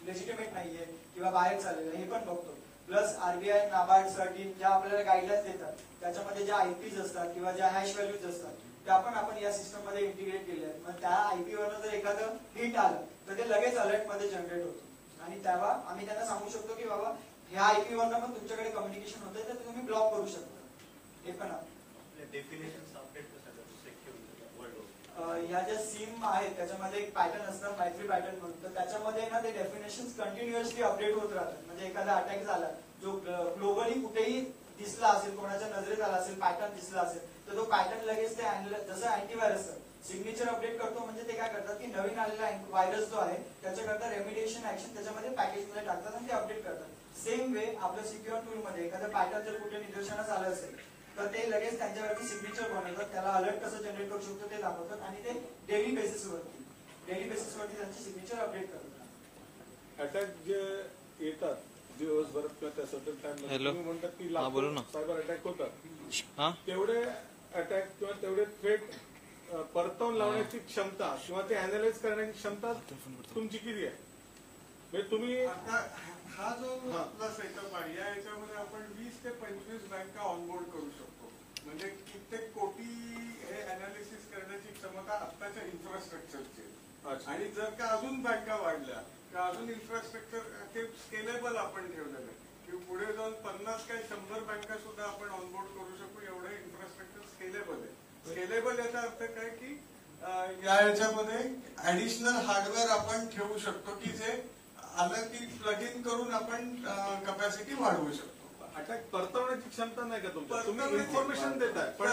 लेजिटिमेट नाहीये किंवा बाहेर चाललेला हे पण बघतो. प्लस आरबीआय नाबार्ड सर्टिन ज्या आपल्याला गाईडलाईन्स देतात त्याच्यामध्ये ज्या आयपीज असतात किंवा ज्या हॅश व्हॅल्यूज असतात त्या पण आपण या सिस्टम मध्ये इंटिग्रेट केल्या आहेत. मग त्या आयपी वरनं जर एखादं हिट आलं तर ते लगेच अलर्ट मध्ये जनरेट होतं आणि तेव्हा आम्ही त्यांना सांगू शकतो की बाबा ह्या आयपी वरनं पण तुमच्याकडे कम्युनिकेशन होतंय तर तुम्ही ब्लॉक करू शकता. हे पण ह्या ज्या सिम आहेत त्याच्यामध्ये एक पॅटर्न असतं मायट्री पॅटर्न म्हणून, तर त्याच्यामध्ये ना ते डेफिनेशन कंटिन्युअसली अपडेट होत राहतात. म्हणजे एखादा अटॅक झाला जो ग्लोबली कुठेही दिसला असेल, कोणाच्या नजरेत आला असेल, पॅटर्न दिसला असेल तर तो पॅटर्न लगेच ते जसं अँटीव्हायरस सिग्नेचर अपडेट करतो म्हणजे ते काय करतात की नवीन आलेला व्हायरस जो आहे त्याच्याकरता रेमिडिएशन ऍक्शन त्याच्यामध्ये पॅकेजमध्ये टाकतात आणि ते अपडेट करतात. सेम वे आपल्या सिक्युअर टूल मध्ये एखादा पॅटर्न जर कुठे निदर्शनास आलं असेल तर ते लगेच त्यांच्यावरती सिग्नेचर बनवतात, त्याला अलर्ट कसं जनरेट करू शकतो ते दाखवतात आणि ते डेली बेसिसवरती त्यांची सिग्नेचर अपडेट करतात. अटॅक जे येतात दिवसभरात किंवा त्या सतत time मध्ये. Hello. तुम्ही म्हणतात की हा, बोला ना. सायबर अटॅक होतात. हा तेवढे अटॅक किंवा तेवढे थ्रेट परतवून लावण्याची क्षमता किंवा ते अनालाइज करण्याची क्षमता तुमची किती आहे? म्हणजे तुम्ही हा जो आपला सेटअप आहे या याच्यामध्ये आपण 20 ते 25 बँका ऑनबोर्ड करू शकतो. म्हणजे कित्येक कोटी हे अनालिसिस करण्याची क्षमता आत्ताच्या इन्फ्रास्ट्रक्चरची. आणि जर का अजून बँका वाढल्या तर अजून इन्फ्रास्ट्रक्चर ते स्केलेबल आपण ठेवलेलं आहे की पुढे जाऊन 50 काय 100 बँका सुद्धा आपण ऑनबोर्ड करू शकू. एवढं इन्फ्रास्ट्रक्चर स्केलेबल आहे. स्केलेबल याचा अर्थ काय की याच्यामध्ये ऍडिशनल हार्डवेअर आपण ठेवू शकतो की जे आलं की प्लग इन करून आपण कपॅसिटी वाढवू शकतो. अटॅक परतवण्याची क्षमता नाही का तुमच्या? तुम्ही परतवण्याची इन्फॉर्मेशन देताय पण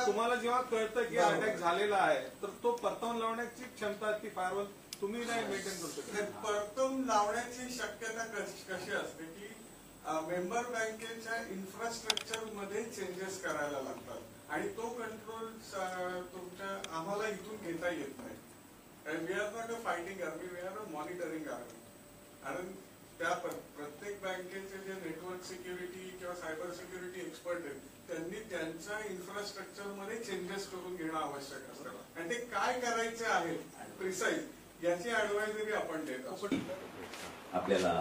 तुम्हाला जेव्हा कळतं की अटॅक झालेला आहे तर तो परतवून लावण्याची क्षमता ती फायरवॉल तुम्ही नाही मेंटेन करू शकत. परतून लावण्याची शक्यता कशी असते की मेंबर बँकेच्या इन्फ्रास्ट्रक्चर मध्ये चेंजेस करायला लागतात आणि तो कंट्रोल तुमच्या आम्हाला इथून घेता येत नाही. We are not a fighting army, we are a monitoring army. कारण त्या प्रत्येक बँकेचे जे नेटवर्क सिक्युरिटी किंवा सायबर सिक्युरिटी एक्सपर्ट आहेत त्यांनी त्यांच्या इन्फ्रास्ट्रक्चर मध्ये चेंजेस करून घेणं आवश्यक असतं आणि ते काय करायचे आहे प्रिसाईज याची ऍडवायझरी आपण देत असतो. आपल्याला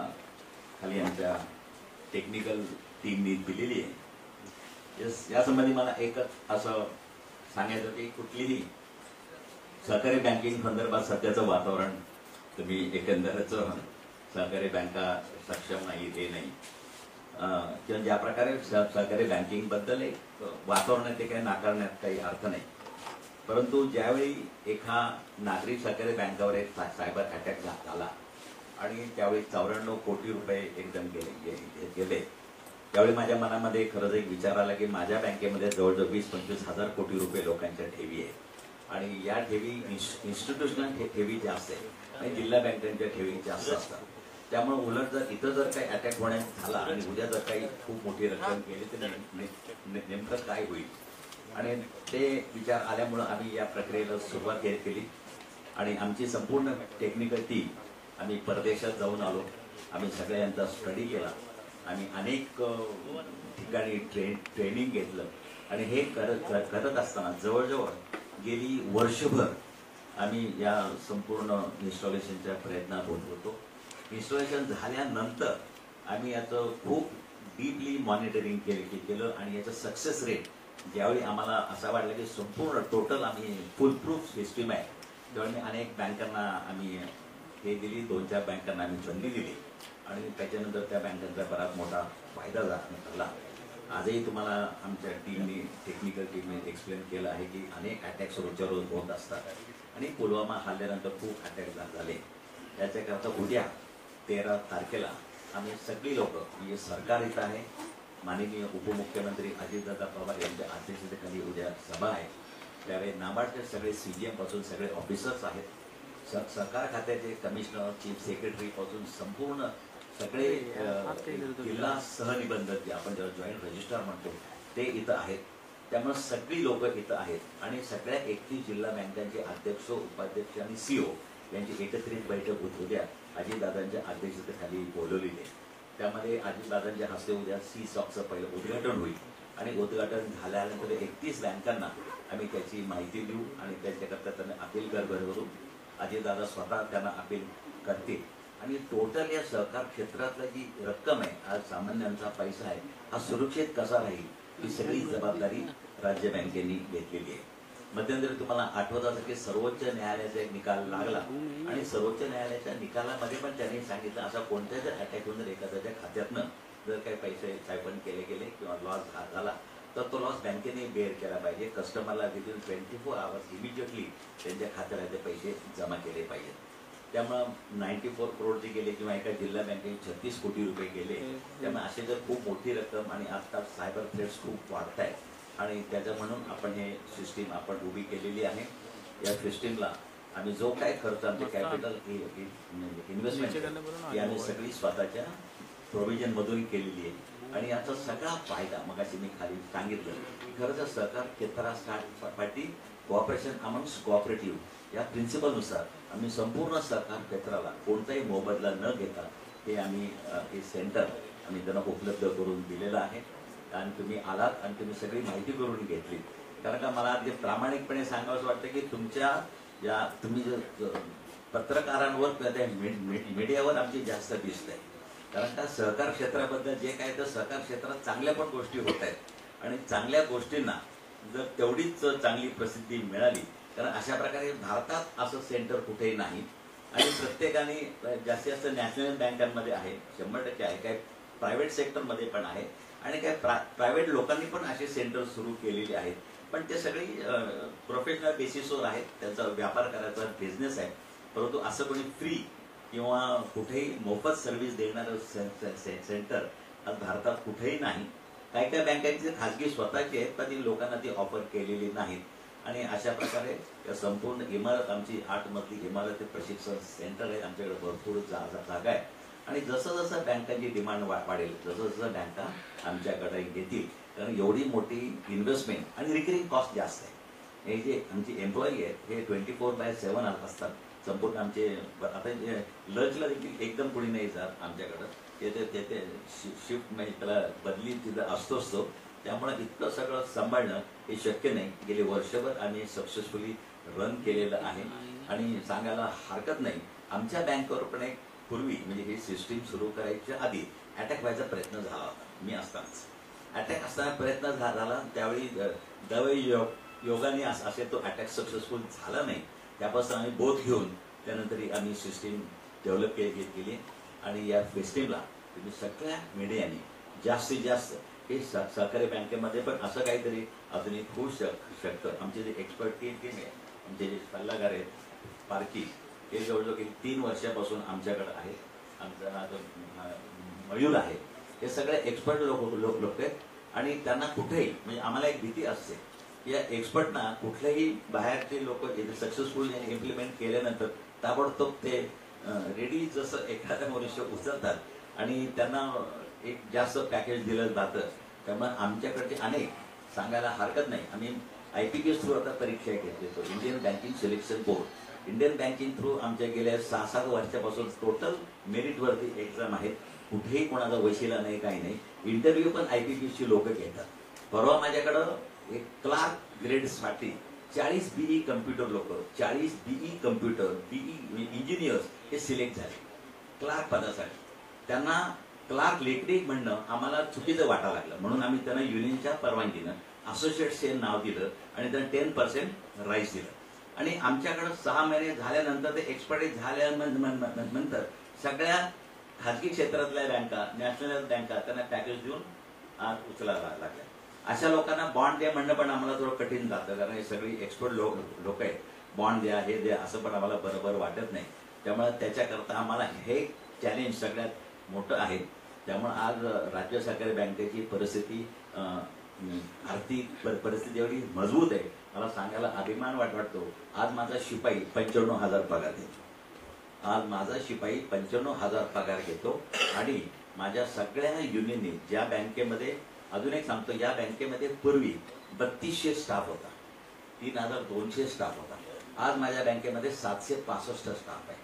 खाली आमच्या टेक्निकल टीमनी दिलेली आहे. यासंबंधी मला एकच असं सांगायचं की कुठलीही सहकारी बँकिंग संदर्भात सध्याचं वातावरण तुम्ही एकंदरच सहकारी बँका सक्षम नाही हे नाही किंवा ज्या प्रकारे सहकारी बँकिंग बद्दल एक वातावरण आहे ते काही नाकारण्यात काही अर्थ नाही. परंतु ज्यावेळी एका नागरिक सहकारी बँकावर एक सायबर अटॅक झाला आणि त्यावेळी 94 कोटी रुपये एकदम गेले त्यावेळी माझ्या मनामध्ये खरंच एक विचार आला की माझ्या बँकेमध्ये जवळजवळ 20-25 हजार कोटी रुपये लोकांच्या ठेवी आहे आणि या ठेवी इन्स्टिट्यूशनल ठेवी जास्त आहे आणि जिल्हा बँकांच्या ठेवी जास्त असतात. त्यामुळे उलट जर इथं जर काही अटॅक होण्यात झाला आणि उद्या जर काही खूप मोठी रक्कम गेली तर नेमकं काय होईल आणि ते विचार आल्यामुळं आम्ही या प्रक्रियेला सुरुवात केली आणि आमची संपूर्ण टेक्निकल टीम आम्ही परदेशात जाऊन आलो. आम्ही सगळ्यांचा स्टडी केला. आम्ही अनेक ठिकाणी ट्रेनिंग घेतलं आणि हे करत असताना जवळजवळ गेली वर्षभर आम्ही या संपूर्ण इन्स्टॉलेशनच्या प्रयत्नात होत होतो. इन्स्टॉलेशन झाल्यानंतर आम्ही याचं खूप डीपली मॉनिटरिंग केलं आणि याचं सक्सेस रेट ज्यावेळी आम्हाला असं वाटलं की संपूर्ण टोटल आम्ही फुल प्रूफ सिस्टीम आहे त्यावेळी अनेक बँकांना आम्ही हे दिली. 2-4 बँकांना आम्ही संधी दिली आणि त्याच्यानंतर त्या बँकांचा बराच मोठा फायदा झाला. आजही तुम्हाला आमच्या टीमने टेक्निकल टीमने एक्सप्लेन केलं आहे की अनेक अटॅक्स रोजच्या रोज होत असतात आणि पुलवामा हल्ल्यानंतर खूप अटॅक झाले. त्याच्याकरता उद्या 13 तारखेला आम्ही सगळी लोक म्हणजे सरकार इथं आहे. माननीय उपमुख्यमंत्री अजितदादा पवार यांच्या अध्यक्षतेखाली उद्या सभा आहे. त्यावेळी नाबार्डचे सगळे CGM पासून सगळे ऑफिसर्स आहेत. सरकार खात्याचे कमिशनर चीफ सेक्रेटरी पासून संपूर्ण सगळे जिल्हा सहनिबंधक जे आपण ज्याला जॉईंट रजिस्ट्रार म्हणतो ते इथं आहेत. त्यामुळे सगळी लोक इथं आहेत आणि सगळ्या 31 जिल्हा बँकांचे अध्यक्ष उपाध्यक्ष आणि CEO यांची एकत्रित बैठक उद्या अजितदादांच्या अध्यक्षतेखाली बोलवलेली आहे. त्यामध्ये अजितदादांच्या हस्ते उद्या CSOCचं पहिलं उद्घाटन होईल आणि उद्घाटन झाल्यानंतर 31 बँकांना आम्ही त्याची माहिती देऊ आणि त्याच्याकरता त्यांना अपील करून अजितदादा स्वतः त्यांना अपील करतील आणि टोटल या सहकार क्षेत्रातली जी रक्कम आहे आज सामान्यांचा पैसा आहे हा सुरक्षित कसा राहील ही सगळी जबाबदारी राज्य बँकेने घेतलेली आहे. मध्यंतरी तुम्हाला आठवत असेल की सर्वोच्च न्यायालयाचा एक निकाल लागला आणि सर्वोच्च न्यायालयाच्या निकालामध्ये पण त्यांनी सांगितलं असा कोणत्या जर अटॅक होऊन जर एखाद्याच्या खात्यातनं जर काही पैसे सायपन केले गेले किंवा लॉस झाला तर तो लॉस बँकेने बेअर केला पाहिजे. कस्टमरला विदिन 24 आवर्स इमिजिएटली त्यांच्या खात्याला ते पैसे जमा केले पाहिजेत. त्यामुळं 94 करोड जे गेले किंवा एका जिल्हा बँकेने 36 कोटी रुपये गेले. त्यामुळे असे जर खूप मोठी रक्कम आणि आता सायबर थ्रेट्स खूप वाढत आहेत आणि त्याचं म्हणून आपण हे सिस्टीम आपण उभी केलेली आहे. या सिस्टीमला आम्ही जो काय खर्च आमचे कॅपिटल इन्व्हेस्टमेंट आम्ही सगळी स्वतःच्या प्रोव्हिजन मधून केलेली आहे आणि याचा सगळा फायदा मगाशी मी खाली सांगितलं खरंच सहकार क्षेत्रासाठी कोऑपरेशन अमंग्स कोऑपरेटिव्ह या प्रिन्सिपलनुसार आम्ही संपूर्ण सहकार क्षेत्राला कोणताही मोबदला न घेता हे आम्ही हे सेंटर आम्ही त्यांना उपलब्ध करून दिलेलं आहे. आणि तुम्ही आलात आणि तुम्ही सगळी माहिती करून घेतली. कारण का मला अगदी प्रामाणिकपणे सांगावंसं वाटतं की तुमच्या या तुम्ही जे पत्रकारांवर त्या मीडियावर आमची जास्त दिसत आहे. कारण का सहकार क्षेत्राबद्दल जे काय तर सहकार क्षेत्रात चांगल्या पण गोष्टी होत आहेत आणि चांगल्या गोष्टींना जर तेवढीच चांगली प्रसिद्धी मिळाली, कारण अशा प्रकारे भारतात असं सेंटर कुठेही नाही आणि प्रत्येकाने जास्तीत जास्त नॅशनल बँकांमध्ये आहे, 100% आहे, काही प्रायव्हेट सेक्टरमध्ये पण आहे आणि काही प्रायव्हेट लोकांनी पण असे सेंटर सुरू केलेले आहेत. पण ते सगळी प्रोफेशनल बेसिसवर आहेत, त्यांचा व्यापार करायचा बिझनेस आहे. परंतु असं कोणी फ्री किंवा कुठेही मोफत सर्व्हिस देणारं सेंटर आज भारतात कुठेही नाही. काही काही बँकांचे खाजगी स्वतःचे आहेत, पण ती लोकांना ती ऑफर केलेली नाहीत. आणि अशा प्रकारे संपूर्ण इमारत आमची 8 मजली इमारत प्रशिक्षण सेंटर आहे. आमच्याकडे भरपूर जागा आहे आणि जसं जसं बँकांची डिमांड वाढेल, जसं जसं बँका आमच्याकडे येतील, कारण एवढी मोठी इन्व्हेस्टमेंट आणि रिकरिंग कॉस्ट जास्त आहे. हे जे आमचे एम्प्लॉई आहेत हे 24/7 असतात. संपूर्ण आमचे आता लंचला देखील एकदम कोणी नाही जात आमच्याकडं, ते शिफ्ट म्हणजे त्याला बदली तिथं असतोच तो. त्यामुळे इतकं सगळं सांभाळणं हे शक्य नाही. गेले वर्षभर आम्ही सक्सेसफुली रन केलेलं आहे आणि सांगायला हरकत नाही. आमच्या बँकेवर पण एक पूर्वी म्हणजे ही सिस्टीम सुरू करायच्या आधी अटॅक व्हायचा प्रयत्न झाला होता. मी असतानाच अटॅक असताना प्रयत्न झाला, त्यावेळी दवाई योगाने असे तो अटॅक सक्सेसफुल झाला नाही. त्यापासून आम्ही बोध घेऊन त्यानंतर आम्ही सिस्टीम डेव्हलप केली आणि या सिस्टीमला तुम्ही सगळ्या मीडियाने जास्तीत जास्त हे सहकारी बँकेमध्ये पण असं काहीतरी अजूनही होऊ शकतं. आमचे जे एक्सपर्ट टीम आहे, आमचे जे सल्लागार आहेत पारखी, हे जवळजवळ 3 वर्षापासून आमच्याकडे आहेत. आमचा मयूर आहे, हे सगळे एक्सपर्ट लोक आहेत आणि त्यांना कुठेही म्हणजे आम्हाला एक भीती असते या एक्सपर्टना कुठलेही बाहेरचे लोक सक्सेसफुल इम्प्लिमेंट केल्यानंतर ताबडतोब ते रेडी जसं एखाद्या मनुष्य उचलतात आणि त्यांना एक जास्त पॅकेज दिलं जातं. त्यामुळे आमच्याकडचे अनेक सांगायला हरकत नाही. आम्ही IPPS थ्रू आता परीक्षा घेतली, Indian banking selection board. Indian banking through आमच्या गेल्या 6-7 वर्षापासून टोटल मेरिटवरती एक्झाम आहेत. कुठेही कोणाचा वशिला नाही, काही नाही. इंटरव्ह्यू पण IPPS ची लोक घेतात. परवा माझ्याकडं एक क्लार्क ग्रेडसाठी 40 BE कम्प्युटर लोक, 40 BE कम्प्युटर, BE इंजिनियर्स हे सिलेक्ट झाले क्लार्क पदासाठी. त्यांना क्लार्क लेखनिक म्हणणं आम्हाला चुकीचं वाटायला लागलं, म्हणून आम्ही त्यांना युनियनच्या परवानगीनं असोसिएट नाव दिलं आणि त्यांना 10% राईस दिलं. आणि आमच्याकडं 6 महिने झाल्यानंतर ते एक्सपर्टाईज झाल्यानंतर सगळ्या खाजगी क्षेत्रातल्या बँका, नॅशनल बँका त्यांना पॅकेज देऊन आज उचलायला लागल्या. अशा लोकांना बॉन्ड द्या म्हणणं पण आम्हाला थोडं कठीण जातं, कारण हे सगळी एक्सपर्ट लोक आहेत. बॉन्ड द्या, हे द्या असं पण आम्हाला बरोबर वाटत नाही. त्यामुळे त्याच्याकरता आम्हाला हे चॅलेंज सगळ्यात मोठं आहे. त्यामुळे आज राज्य सहकारी बँकेची परिस्थिती आर्थिक परिस्थिती एवढी मजबूत आहे, मला सांगायला अभिमान वाटतो. आज माझा शिपाई 95,000 पगार देतो. आज माझा शिपाई 95,000 पगार घेतो आणि माझ्या सगळ्या युनियननी ज्या बँकेमध्ये, अजून एक सांगतो, या बँकेमध्ये पूर्वी 3200 स्टाफ होता, 3200 स्टाफ होता. आज माझ्या बँकेमध्ये 765 स्टाफ आहे.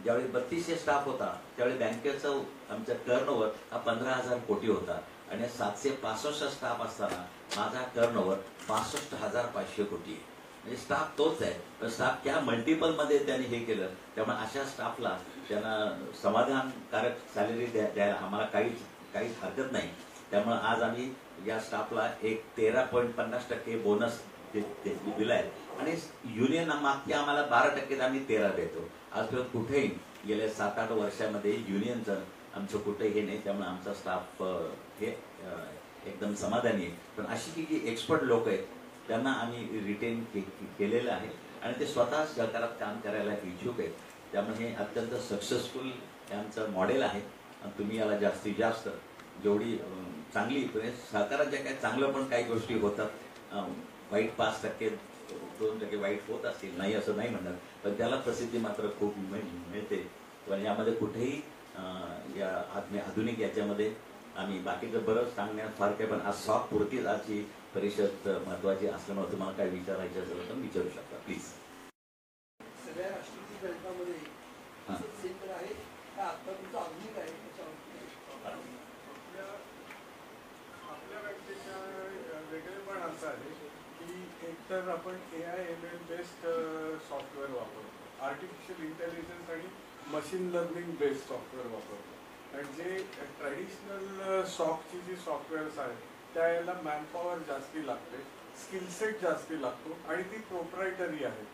ज्यावेळी 3200 स्टाफ होता त्यावेळी बँकेचं आमचा टर्नओव्हर हा 15,000 कोटी होता आणि 765 स्टाफ असताना माझा टर्नओव्हर 62,500 कोटी आहे. म्हणजे स्टाफ तोच आहे, पण स्टाफ त्या मल्टिपलमध्ये त्यांनी हे केलं. त्यामुळे अशा स्टाफला त्यांना समाधानकारक सॅलरी द्यायला आम्हाला काहीच हरकत नाही. त्यामुळे आज आम्ही या स्टाफला एक 13.50% बोनस दिलाय आणि युनियन मागच्या आम्हाला 12% आम्ही 13 देतो. आजपर्यंत कुठेही गेल्या 7-8 वर्षामध्ये युनियनचं आमचं कुठे हे नाही. त्यामुळे आमचा स्टाफ हे एकदम समाधानी आहे. पण अशी जी एक्सपर्ट लोक आहेत त्यांना आम्ही रिटेन केलेलं आहे आणि ते स्वतः सहकारात काम करायला इच्छुक आहेत. त्यामुळे हे अत्यंत सक्सेसफुल आमचं मॉडेल आहे. तुम्ही याला जास्तीत जास्त जेवढी चांगली सहकारात ज्या काही चांगलं पण काही गोष्टी होतात, वाईट 5%, 2% वाईट होत असतील, नाही असं नाही म्हणणार, पण त्याला प्रसिद्धी मात्र खूप मिळते. पण यामध्ये कुठेही या आधुनिक याच्यामध्ये आम्ही बाकीचं बरंच सांगण्यात फार काही, पण आज सॉफ्ट पुरतीच आजची परिषद महत्वाची असल्यामुळे तुम्हाला काय विचारायचं असेल तर विचारू शकता प्लीज. सगळ्या राष्ट्रीय बँकामध्ये सेंटर आहे का आता तुमचं आधुनिक आहे? असा आहे की एकतर आपण AIML बेस्ड सॉफ्टवेअर वापरतो, आर्टिफिशियल इंटेलिजन्स आणि मशीन लर्निंग बेस्ड सॉफ्टवेअर वापरतो. आणि जे ट्रॅडिशनल सॉफ्टची जी सॉफ्टवेअर्स आहेत त्याला मॅनपॉवर जास्ती लागते, स्किलसेट जास्ती लागतो आणि ती प्रोप्रायटरी आहे,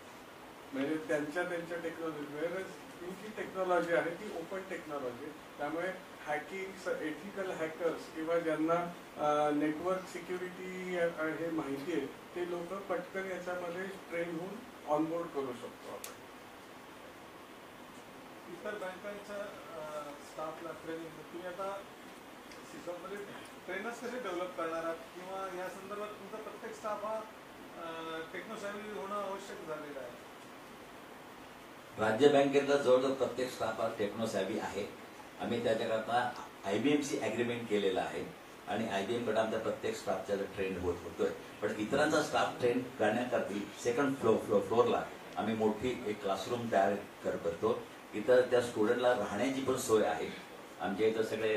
म्हणजे त्यांच्या टेक्नॉलॉजी. वेळेस ही जी टेक्नॉलॉजी आहे ती ओपन टेक्नॉलॉजी, त्यामुळे हॅकिंग, एथिकल हॅकर्स किंवा ज्यांना नेटवर्क सिक्युरिटी हे माहिती आहे ते लोक पटकन याच्यामध्ये ट्रेन होऊन ऑनबोर्ड करू शकतो आपण. इतर बँकांच्या स्टाफला ट्रेनिंग तुम्ही आता सिस्टममध्ये ट्रेनर्स कसे डेव्हलप करणार आहात, किंवा या संदर्भात तुमचा प्रत्येक स्टाफ हा टेक्नोसॅव्ही होणं आवश्यक झालेलं आहे? राज्य बँकेतला जवळजवळ प्रत्येक स्टाफ हा टेक्नोसॅव्ही आहे. आम्ही त्याच्याकरता IBMशी अग्रीमेंट केलेला आहे आणि IBM कडे आमच्या प्रत्येक स्टाफचा ट्रेंड होतोय. पण इतरांचा स्टाफ ट्रेन करण्याकरता सेकंड फ्लोअरला आम्ही मोठी एक क्लासरूम तयार करतो. इथं त्या स्टुडंटला राहण्याची पण सोय आहे. आमच्या इथं सगळे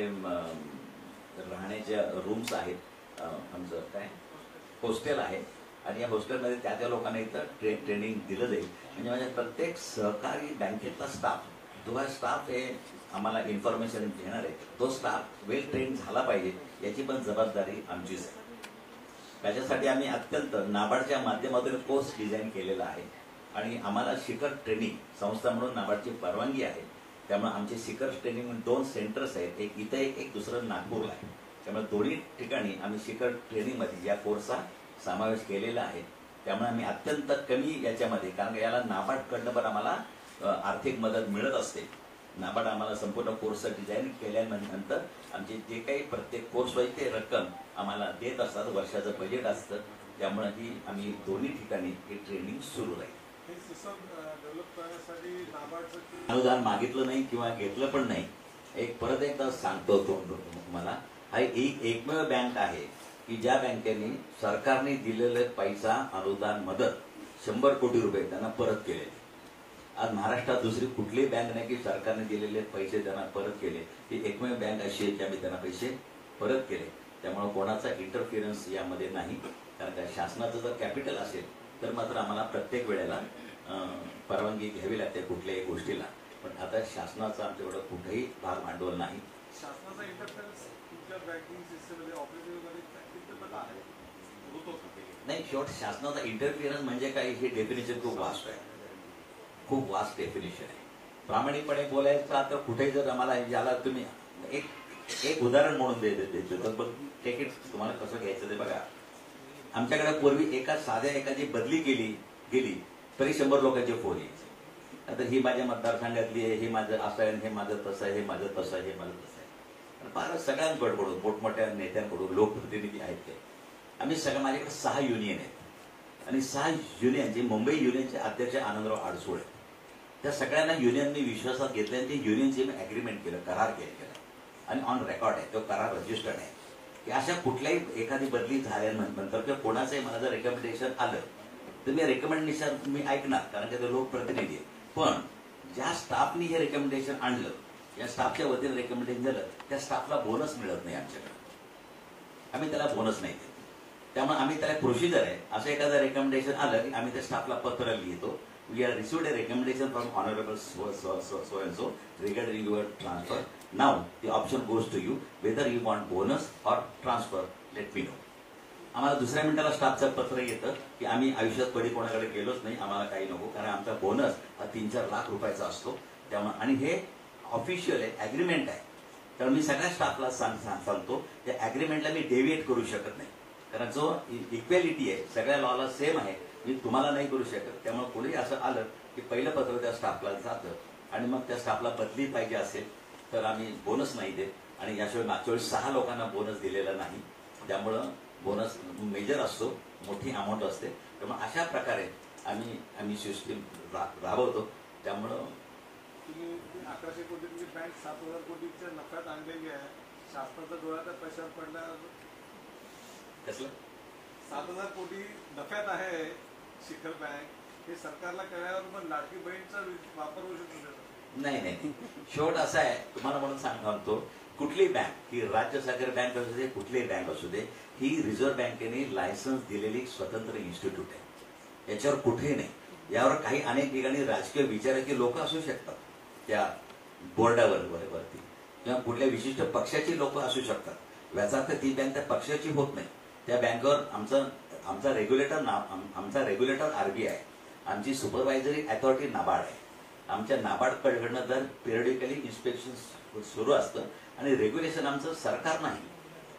राहण्याच्या रूम्स आहेत, आमचं काय हॉस्टेल आहे आणि या हॉस्टेलमध्ये त्या लोकांना इथं ट्रेनिंग दिलं जाईल. म्हणजे माझ्या प्रत्येक सहकारी बँकेतला स्टाफ, जो हा स्टाफ हे आम्हाला इन्फॉर्मेशन घेणार आहे, तो स्टाफ वेल ट्रेन झाला पाहिजे याची पण जबाबदारी आमचीच आहे. त्याच्यासाठी आम्ही अत्यंत नाबार्डच्या माध्यमातून कोर्स डिझाईन केलेला आहे आणि आम्हाला शिखर ट्रेनिंग संस्था म्हणून नाबार्डची परवानगी आहे. त्यामुळे आमचे शिखर ट्रेनिंग 2 सेंटर्स आहेत, एक इथं एक दुसरं नागपूरला आहे. त्यामुळे दोन्ही ठिकाणी आम्ही शिखर ट्रेनिंगमध्ये या कोर्सचा समावेश केलेला आहे. त्यामुळे आम्ही अत्यंत कमी याच्यामध्ये, कारण याला नाबार्डकडनं पण आम्हाला आर्थिक मदत मिळत असते. नाबार्ड आम्हाला संपूर्ण कोर्स डिझाईन केल्यानंतर आमचे जे काही प्रत्येक कोर्स वाईज ते रक्कम आम्हाला देत असतात, वर्षाचं बजेट असतं. त्यामुळे ही आम्ही दोन्ही ठिकाणी हे ट्रेनिंग सुरू राहील. हे सिस्टम डेव्हलप करण्यासाठी नाबार्डचं अनुदान मागितलं नाही किंवा घेतलं पण नाही. एक परत एकदा सांगतो मला, हा एकमेव बँक आहे की ज्या बँकेने सरकारने दिलेले पैसा अनुदान मदत 100 कोटी रुपये त्यांना परत केले. आज महाराष्ट्रात दुसरी कुठलीही बँक नाही की सरकारने दिलेले पैसे त्यांना परत केले. ही एकमेव बँक अशी आहे की आम्ही त्यांना पैसे परत केले. त्यामुळे कोणाचा इंटरफिरन्स यामध्ये नाही. कारण का शासनाचं जर कॅपिटल असेल तर मात्र आम्हाला प्रत्येक वेळेला परवानगी घ्यावी लागते कुठल्याही गोष्टीला. पण आता शासनाचा आमच्याकडं कुठेही भाग भांडवल नाही. शासनाचा इंटरफेरन्स तुमच्या बँकिंग सिस्टममध्ये ऑपरेटिव्हमध्ये कितपत आहे, होतो का? नाही, शेवट शासनाचा इंटरफिरन्स म्हणजे काय हे डेफिनेशन खूप वास्ट आहे, खूप वास्ट डेफिनेशन आहे. प्रामाणिकपणे बोलायचं तर कुठेही जर आम्हाला याला तुम्ही एक उदाहरण म्हणून देतो तर बघ टेकिट तुम्हाला कसं घ्यायचं ते बघा. आमच्याकडे पूर्वी साध्या एकाची बदली गेली तरी 100 लोकांचे फोन यायचे. आता ही माझ्या मतदारसंघातली आहे, हे माझं असं आहे, हे माझं तसं आहे, हे माझं तसं आहे, हे माझं तसं आहे. फार सगळ्यांकडून मोठमोठ्या नेत्यांकडून लोकप्रतिनिधी आहेत ते. आम्ही सगळं माझ्याकडे 6 युनियन आहेत आणि 6 युनियनचे मुंबई युनियनचे अध्यक्ष आनंदराव आडसूळ आहेत. त्या सगळ्यांना युनियनने विश्वासात घेतले आणि ते युनियनचे मी अग्रीमेंट केलं, करार केला आणि ऑन रेकॉर्ड आहे, तो करार रजिस्टर्ड आहे की अशा कुठल्याही एखादी बदली झाल्यानंतर किंवा कोणाचंही मला जर रेकमेंडेशन आलं तर मी रेकमेंडेशन मी ऐकणार, कारण की ते लोकप्रतिनिधी आहे. पण ज्या स्टाफनी हे रेकमेंडेशन आणलं, या स्टाफच्या वतीने रेकमेंडेशन झालं, त्या स्टाफला बोनस मिळत नाही आमच्याकडे. आम्ही त्याला बोनस नाही देत. त्यामुळे आम्ही त्याला प्रोसिजर आहे, असं एखादं रेकमेंडेशन आलं की आम्ही त्या स्टाफला पत्र लिहितो, we are received a recommendation from honorable so and so regarding your transfer. Now the option goes to you whether you want bonus or transfer. Let me know. आम्हाला दुसऱ्या मिनिटाला स्टाफचं पत्र येतं की आम्ही आयुष्यात कधी कोणाकडे गेलोच नाही, आम्हाला काही नको, कारण आमचा बोनस हा 3-4 लाख रुपयाचा असतो. त्यामुळे आणि हे ऑफिशियल आहे, अग्रीमेंट आहे. त्यामुळे मी सगळ्या स्टाफला सांगतो त्या अग्रीमेंटला मी डेव्हिएट करू शकत नाही, कारण जो इक्वॅलिटी आहे सगळ्या लॉला सेम आहे, मी तुम्हाला नाही करू शकत. त्यामुळे कोणी असं आलं की पहिलं पत्र त्या स्टाफला जातं आणि मग त्या स्टाफला बदली पाहिजे असेल तर आम्ही बोनस नाही देत. आणि याशिवाय मागच्या वेळी 6 लोकांना बोनस दिलेला नाही, त्यामुळं बोनस मेजर असतो, मोठी अमाऊंट असते. त्यामुळे अशा प्रकारे आम्ही सिस्टीम राबवतो. त्यामुळं तुम्ही 1100 कोटी तुमची बँक 7000 कोटीच्या नफ्यात आणलेली आहे. शासनाचा डोळ्याचा पैशावर पडला कसलं 7000 कोटी नफ्यात आहे शिखर बँक, हे सरकारला कळल्यावर पण लाडकी बहीणचा वापर होऊ शकतो. नाही, शेवट असा आहे तुम्हाला म्हणून सांगतो कुठलीही बँक, ही राज्य सहकारी बँक असू दे, कुठलीही बँक असू दे, ही रिझर्व्ह बँकेने लायसन्स दिलेली स्वतंत्र इन्स्टिट्यूट आहे. याच्यावर कुठेही नाही. यावर काही अनेक ठिकाणी राजकीय विचाराची लोक असू शकतात त्या बोर्डावर वरती, किंवा कुठल्या विशिष्ट पक्षाची लोक असू शकतात. याचा अर्थ ती बँक त्या पक्षाची होत नाही. त्या बँकेवर आमचा रेग्युलेटर आरबीआय आहे, आमची सुपरवायझरी अथॉरिटी नाबार्ड आहे. आमच्या नाबार्डकडनं दर पिरियडिकली इन्स्पेक्शन सुरू असतं आणि रेग्युलेशन आमचं सरकार नाही.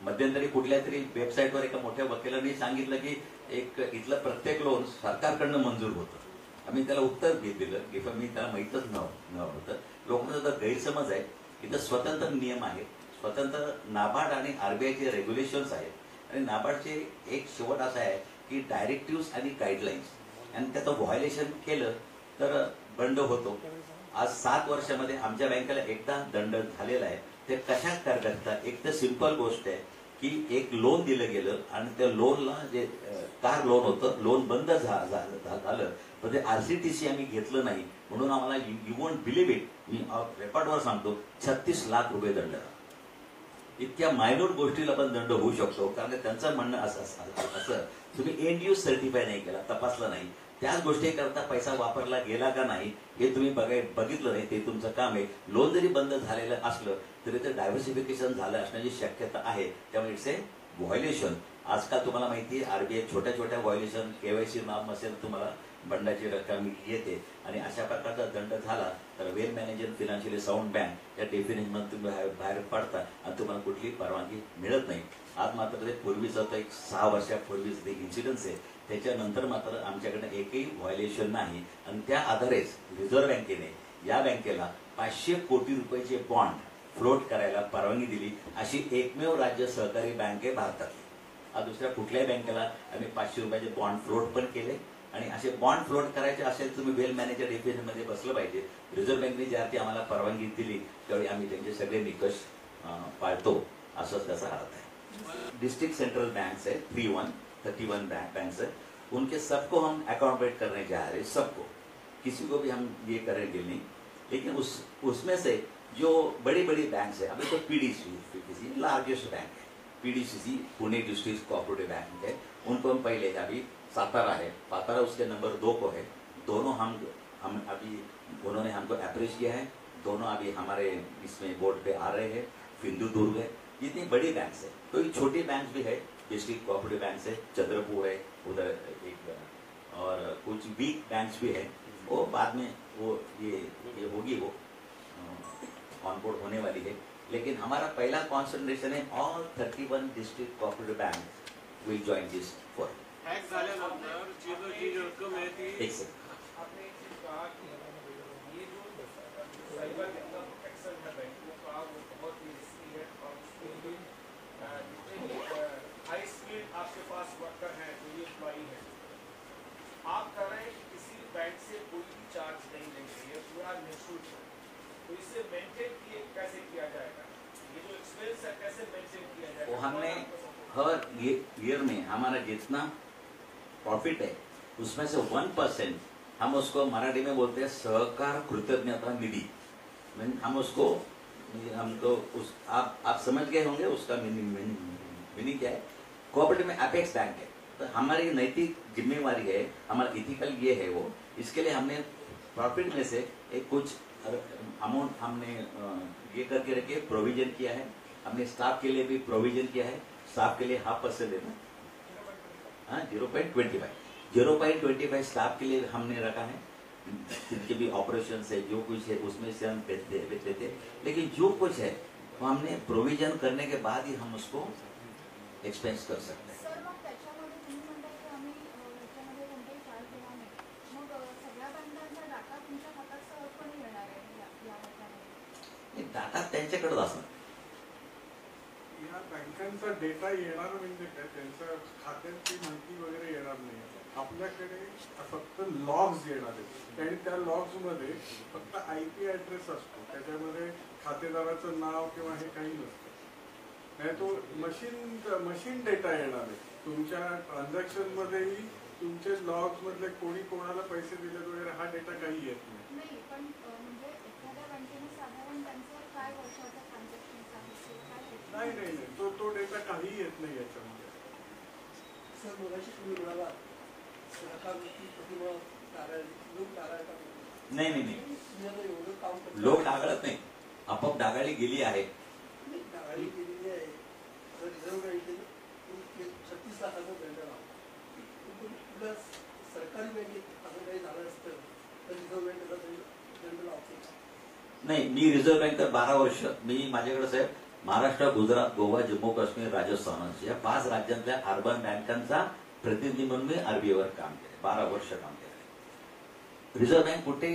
मध्यंतरी कुठल्या तरी वेबसाईटवर एका मोठ्या वकिलांनी सांगितलं की इथलं प्रत्येक लोन सरकारकडनं मंजूर होतं. आम्ही त्याला उत्तर दिलं की मी त्याला माहीतच नव्हतं. लोकांचा तर गैरसमज आहे. इथं स्वतंत्र नियम आहेत, स्वतंत्र नाबार्ड आणि आरबीआयचे रेग्युलेशन्स आहेत. आणि नाबार्डचे एक शेवट असा आहे की डायरेक्टिव्ह आणि गाईडलाईन्स, आणि त्याचं व्हायोलेशन केलं तर दंड होतो. आज 7 वर्षामध्ये आमच्या बँकेला एकदा दंड झालेला आहे. ते कशा करता? एक तर सिंपल गोष्ट आहे की एक लोन दिलं गेलं आणि त्या लोनला जे कार लोन होतं, लोन बंद झालं, पण ते आरसीटीसी आम्ही घेतलं नाही म्हणून आम्हाला, यू वोंट बिलीव्ह इट, मी रेकॉर्डवर सांगतो, 36 लाख रुपये दंड. इतक्या मायनूर गोष्टीला पण दंड होऊ शकतो. कारण त्यांचं म्हणणं असं तुम्ही एंड यूज सर्टिफाय नाही केला, तपासलं नाही, त्याच गोष्टी करता पैसा वापरला गेला का नाही हे तुम्ही बघितलं नाही, ते तुमचं काम आहे. लोन जरी बंद झालेलं असलं तरी ते डायव्हर्सिफिकेशन झालं असण्याची शक्यता आहे. त्यामुळे इट्स ए व्हायोलेशन. आजकाल तुम्हाला माहिती आहे आरबीआय छोट्या छोट्या व्हायोलेशन, केवायसी नाम असेल तुम्हाला बंडाची रक्कम येते. आणि अशा प्रकारचा दंड झाला तर वेल मॅनेजर फिनान्शियली साऊंड बँक या डेफिनेशन तुम्ही बाहेर पडता आणि तुम्हाला कुठली परवानगी मिळत नाही. आज मात्र ते पूर्वीचं तर एक 6 वर्षापूर्वीच ते इन्सिडन्स आहे. त्याच्यानंतर मात्र आमच्याकडे एकही व्हायोलेशन नाही. आणि त्या आधारेच रिझर्व्ह बँकेने या बँकेला 500 कोटी रुपयाचे बॉन्ड फ्लोट करायला परवानगी दिली. अशी एकमेव राज्य सहकारी बँक आहे भारतातली. आज दुसऱ्या कुठल्याही बँकेला आम्ही 500 रुपयाचे बॉन्ड फ्लोट पण केले. आणि असे बॉन्ड फ्लोट करायचे असेल तुम्ही वेल मॅनेजर डेफिनेशनमध्ये बसलं पाहिजे. रिझर्व्ह बँकेने ज्यावेळी आम्हाला परवानगी दिली त्यावेळी आम्ही त्यांचे सगळे निकष पाळतो, असंच त्याचा अर्थ आहे. डिस्ट्रिक्ट सेंट्रल बैंक है 31 बैंक है, उनके सबको हम अकोमोडेट करने जा रहे हैं, सबको, किसी को भी हम ये करेंगे नहीं. लेकिन उसमें से जो बड़ी बड़ी बैंक है, अभी तो पीडीसीसी लार्जेस्ट बैंक है, PDCC Pune district cooperative bank है, उनको हम पहले अभी सातारा है, पातारा उसके नंबर 2 को है. दोनों हम अभी उन्होंने हमको अप्रोच किया है. दोनों अभी हमारे इसमें बोर्ड पे आ रहे हैं. सिंधुदुर्ग है, जितनी बड़ी बैंक है. तो ये छोटी बैंक भी है, डिस्ट्रिक्ट कोऑपरेटिव बैंक है, चंद्रपुर है उधर एक, और कुछ वीक बैंक भी है. वो बाद में वो ये होगी, वो ऑन बोर्ड होने वाली है. लेकिन हमारा पहला कॉन्सेंट्रेशन है all 31 district cooperative bank will join this for. Hack झाल्यानंतर जी रक्कम आहे ती एक सेकंड. आपने एक चीज कहा कि ये जो साइबर प्रोटेक्शन है बैंकों का वो बहुत ही रिस्की है और उसके लिए जितने भी हाई स्किल्ड आपके पास वर्कर हैं, जो ये एम्प्लॉई है, आप कर रहे हैं कि किसी बैंक से कोई भी चार्ज नहीं लेंगे, ये पूरा निःशुल्क है. तो इससे मेंटेन कैसे किया जाएगा? ये जो एक्सपेंस है कैसे मेंटेन किया जाएगा? वो हमने हर ईयर में हमारा जितना प्रॉफिट है उसमें से 1% हम उसको मराठी में बोलते हैं सहकार कृतज्ञता निधि. हम उसको, हम तो उस आप समझ गए होंगे उसका मीनिंग क्या है. कोऑपरेटिव में अपेक्स बैंक है, तो हमारी नैतिक जिम्मेवारी है, हमारा इथिकल ये है वो. इसके लिए हमने प्रॉफिट में से एक कुछ अमाउंट हमने ये करके रखे, प्रोविजन किया है. हमने स्टाफ के लिए भी प्रोविजन किया है. स्टाफ के लिए 0.5% देना, हाँ 0.25 स्टाफ के लिए हमने रखा है. जिनके भी ऑपरेशन है, जो कुछ है उसमें से हम देते थे. लेकिन जो कुछ है वो हमने प्रोविजन करने के बाद ही हम उसको एक्सपेंस कर सकते हैं. सर, मग त्याच्यामध्ये तुम्ही म्हणताय की आम्ही ह्याच्यामध्ये कोणताही चार्ज देणार नाही. मग सगळ्या बँकांचा डाटा तुमच्या खात्यात सहजपणे येणार आहे या ह्याच्यामध्ये? डाटा त्यांच्याकडेच असणार. या बँकांचा डेटा येणार म्हणजे काय, त्यांच्या खात्याची माहिती वगैरे येणार नाही. आपल्याकडे फक्त लॉग्स येणार आहेत आणि त्या लॉग्स मध्ये फक्त IP ऍड्रेस असतो, त्याच्यामध्ये खातेदाराचं नाव किंवा हे काही नसतं. नाही तो मशीन डेटा येणार आहे. तुमच्या ट्रान्झॅक्शन मध्येही तुमचे लॉग्स मधले कोणी कोणाला पैसे दिले वगैरे हा डेटा काही येत नाही. नाही, पण म्हणजे एखाद्या बँकेने साधारण त्यांचं काय वर्षाचं ट्रान्झॅक्शन आहे नाही नाही नाही, तो डेटा काही येत नाही याच्यामध्ये. सर मगाशी तुम्ही म्हणाला सहकारवृत्ती प्रतिमा लोक नारायण नाही नाही नाही, तुम्ही आता एवढं काम करता. लोक डागाळत नाही, आपोआप डागाळी गेली आहे. गाडी केलेली आहे तर रिझर्व्ह बँकेने 36 लाखाचा दंड लावला. कुठल्या सरकारी बँकेत असं काही झालं असतं तर रिझर्व्ह बँकेचा दंड लावते. नाही, मी रिझर्व्ह बँक 12 वर्ष मी माझ्याकडे साहेब महाराष्ट्र, गुजरात, गोवा, जम्मू काश्मीर, राजस्थान या 5 राज्यांतल्या अर्बन बँकांचा प्रतिनिधी म्हणून मी आरबीआयवर काम केले. 12 वर्ष काम केले. रिझर्व्ह बँक कुठे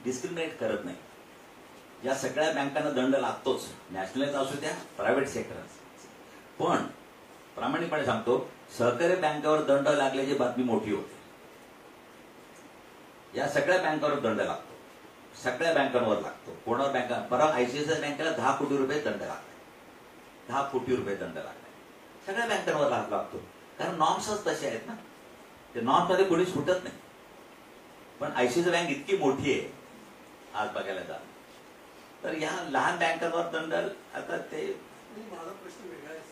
डिस्क्रिमिनेट करत नाही. या सगळ्या बँकांना दंड लागतोच, नॅशनलाइज असू द्या, प्रायव्हेट सेक्टर. पण प्रामाणिकपणे सांगतो, सहकारी बँकावर दंड लागल्याची बातमी मोठी होते. या सगळ्या बँकांवर दंड लागतो, सगळ्या बँकांवर लागतो. कोणावर बँका, परवा आयसीआयसीआय बँकेला 10 कोटी रुपये दंड लागलाय. 10 कोटी रुपये दंड लागलाय. सगळ्या बँकांवर लागतो, कारण नॉर्म्सच तसे आहेत ना. ते नॉर्म्स मध्ये कोणी सुटत नाही. पण आयसीआयसीआय बँक इतकी मोठी आहे आज बघायला जा, तर या लहान बँकांवर दंड आता ते. माझा प्रश्न वेगळा आहे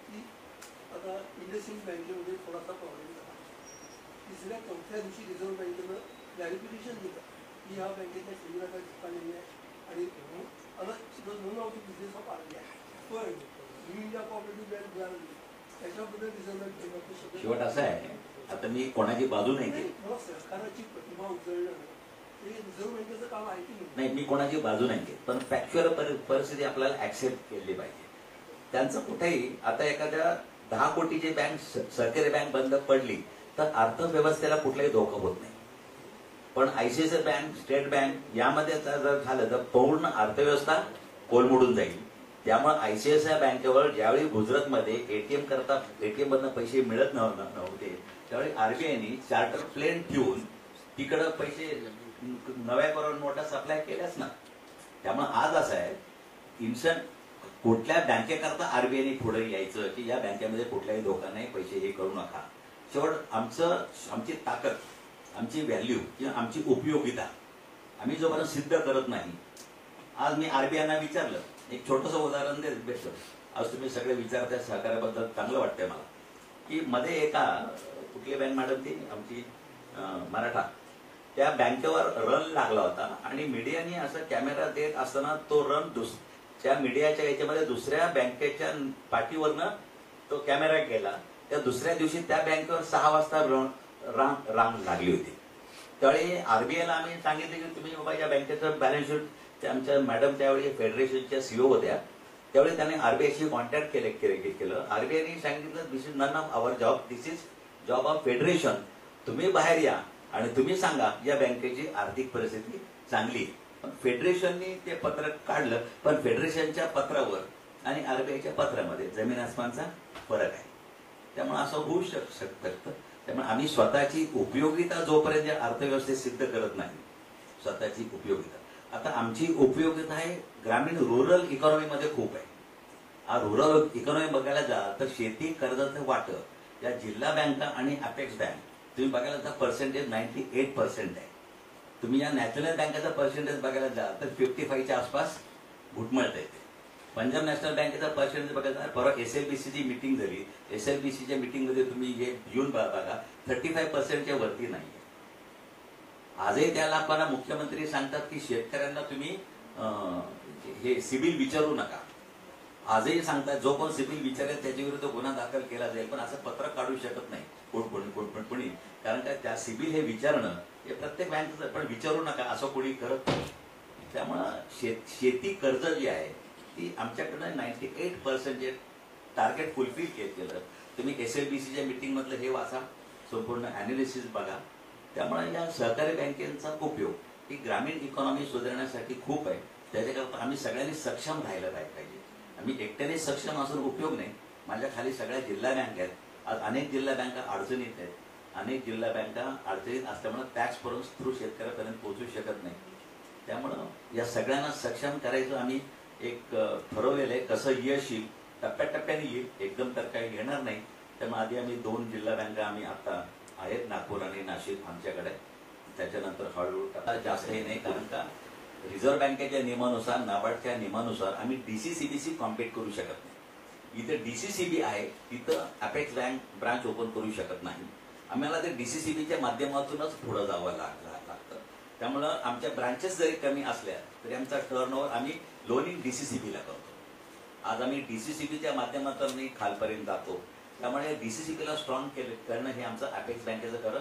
की आता इंडसइंड बँकेमध्ये थोडासा प्रॉब्लेम झाला. 3ऱ्या 4थ्या दिवशी रिझर्व्ह बँकेनं क्लॅरिफिकेशन दिलं की ह्या बँकेच्या ठेवीला काही धोका नाही आहे आणि आता non out business of RBI. पण न्यू इंडिया कोऑपरेटिव्ह बँक मिळाली त्याच्याबद्दल रिझर्व्ह बँक शेवट असं आहे, आता मी कोणाची बाजू नाही घेत. मला सरकारची प्रतिमा उजळणं हे रिझर्व्ह बँकेचं काम आहे की नाही, मी कोणाची बाजू नाही घेत, पण फॅक्च्युअल परिस्थिती आपल्याला ऍक्सेप्ट केली पाहिजे. त्यांचं कुठेही आता एखाद्या 10 कोटीची बँक, सरकारी बँक बंद पडली तर अर्थव्यवस्थेला कुठलाही धोका होत नाही. पण आयसीआयसीआय बँक, स्टेट बँक यामध्ये जर झालं तर पूर्ण अर्थव्यवस्था कोलमडून जाईल. त्यामुळे आयसीआयसीआय बँकेवर ज्यावेळी गुजरातमध्ये एटीएम मधनं पैसे मिळत नव्हते त्यावेळी आरबीआयने चार्टर प्लेन ठेवून तिकडं पैसे नव्या करोड नोटा सप्लाय केल्याच ना. त्यामुळे आज असं आहे, इन्स्टंट कुठल्या बँकेकरता आरबीआयने पुढे यायचं की या बँकेमध्ये कुठलाही धोका नाही, पैसे हे करू नका. शेवट आमची ताकद, आमची व्हॅल्यू किंवा आमची उपयोगिता आम्ही जोपर्यंत सिद्ध करत नाही. आज मी आरबीआयना विचारलं, एक छोटंसं उदाहरण देतो. आज तुम्ही सगळे विचारताय सहकार्याबद्दल, चांगलं वाटतंय मला की मध्ये एका कुठली बँक मॅडम ती आमची मराठा, त्या बँकेवर रन लागला होता आणि मीडियाने असं कॅमेरा देत असताना तो रन त्या मीडियाच्या याच्यामध्ये दुसऱ्या बँकेच्या पाठीवरनं तो कॅमेरा गेला. त्या दुसऱ्या दिवशी त्या बँकेवर 6 वाजता रांग लागली होती. त्यावेळी आरबीआयला आम्ही सांगितले की तुम्ही बाबा या बँकेचं बॅलन्स शीट, ते आमच्या मॅडम त्यावेळी फेडरेशनच्या सीओ होत्या, त्यावेळी त्यांनी आरबीआयशी कॉन्टॅक्ट केलं. आरबीआयने सांगितलं this is none of our job, this is job of federation. तुम्ही बाहेर या आणि तुम्ही सांगा या बँकेची आर्थिक परिस्थिती चांगली आहे. पण फेडरेशनने ते पत्र काढलं, पण फेडरेशनच्या पत्रावर आणि आरबीआयच्या पत्रामध्ये जमीन आसमानचा फरक आहे. त्यामुळे असं होऊ शकतं. त्यामुळे आम्ही स्वतःची उपयोगिता जोपर्यंत अर्थव्यवस्थेत सिद्ध करत नाही, स्वतःची उपयोगिता. आता आमची उपयोगिता आहे ग्रामीण रुरल इकॉनॉमीमध्ये खूप आहे. आज रुरल इकॉनॉमी बघायला जा तर शेती कर्जाचं वाटप या जिल्हा बँका आणि अपेक्स बँक तुम्ही बघायला जा पर्सेंटेज 98% आहे. तुम्ही या नॅशनल बँकेचा पर्सेंटेज बघायला जा तर 55च्या आसपास घुटमळत येते. पंजाब नॅशनल बँकेचा पर्सेंटेज बघायचा, परवा एसएलबीसीची मीटिंग झाली, एसएलबीसीच्या मीटिंगमध्ये तुम्ही हे घेऊन बघा 35%च्या वरती नाहीये. आजही त्या लोकांना मुख्यमंत्री सांगतात की शेतकऱ्यांना तुम्ही हे सिबिल विचारू नका. आजही सांगतात जो कोण सिबिल विचारेल त्याच्या विरुद्ध गुन्हा दाखल केला जाईल. पण असं पत्र काढू शकत नाही कोणी, कारण काय त्या सिबिल हे विचारणं हे प्रत्येक बँकेचं, पण विचारू नका असं कोणी करत नाही. त्यामुळं शेती कर्ज जी आहे ती आमच्याकडनं 98% टार्गेट फुलफिल केलं. तुम्ही एसएलबीसीच्या मीटिंग मधलं हे वाचा, संपूर्ण अॅनालिसिस बघा. त्यामुळे या सहकारी बँकेचा उपयोग ही ग्रामीण इकॉनॉमी सुधारण्यासाठी खूप आहे. त्याच्याकरता आम्ही सगळ्यांनी सक्षम राहिलं पाहिजे. आम्ही एकट्याने सक्षम असून उपयोग नाही. माझ्या खाली सगळ्या जिल्हा बँक आहेत. आज अनेक जिल्हा बँका अडचणीत आहेत. अनेक जिल्हा बँका अडचणीत असल्यामुळे टॅक्स भरून थ्रू शेतकऱ्यापर्यंत पोहोचू शकत नाही. त्यामुळं या सगळ्यांना सक्षम करायचं आम्ही एक ठरवलेलं आहे. कसं यश येईल, टप्प्याटप्प्याने येईल, एकदम तर काही येणार नाही. त्यामुळे आधी आम्ही 2 जिल्हा बँका आम्ही आता आहेत, नागपूर आणि नाशिक आमच्याकडे. त्याच्यानंतर हळूहळू जास्त हे नाही, कारण का रिझर्व्ह बँकेच्या नियमानुसार, नाबार्डच्या नियमानुसार आम्ही डीसीसीबीशी कॉम्पीट करू शकत नाही. इथे डीसीसीबी आहे, तिथं अपेक्स बँक ब्रांच ओपन करू शकत नाही. आम्हाला ते डीसीसीबीच्या माध्यमातूनच पुढे जावं लागतं. त्यामुळं आमच्या ब्रांचेस जरी कमी असल्या तरी आमचा टर्नओव्हर आम्ही लोनिंग डीसीसीबीला करतो. आज आम्ही डीसीसीबीच्या माध्यमातून खालपर्यंत जातो. त्यामुळे डीसीसीबीला स्ट्रॉंग करणं हे आमचं अपेक्स बँकेचं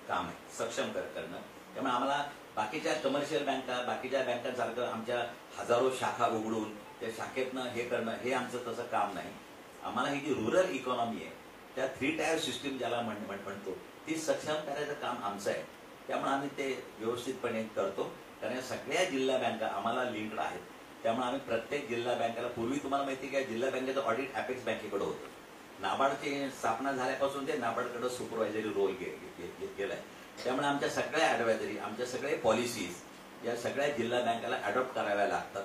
काम आहे, सक्षम करणं. त्यामुळे आम्हाला बाकीच्या कमर्शियल बँका, बाकीच्या बँकांसारखं आमच्या हजारो शाखा उघडून त्या शाखेतनं हे करणं हे आमचं तसं काम नाही. आम्हाला ही जी रुरल इकॉनॉमी आहे, त्या 3 टायर सिस्टीम ज्याला म्हणतो, ती सक्षम करायचं काम आमचं आहे. त्यामुळे आम्ही ते व्यवस्थितपणे करतो. कारण या सगळ्या जिल्हा बँका आम्हाला लिंक्ड आहेत. त्यामुळे आम्ही प्रत्येक जिल्हा बँकेला, पूर्वी तुम्हाला माहिती आहे की जिल्हा बँकेचं ऑडिट अपेक्स बँकेकडे होतं. नाबार्डची स्थापना झाल्यापासून ते नाबार्डकडे सुपरवायझरी रोल केलाय. त्यामुळे आमच्या सगळ्या ॲडवायझरी, आमच्या सगळे पॉलिसीज या सगळ्या जिल्हा बँकेला अडॉप्ट कराव्या लागतात.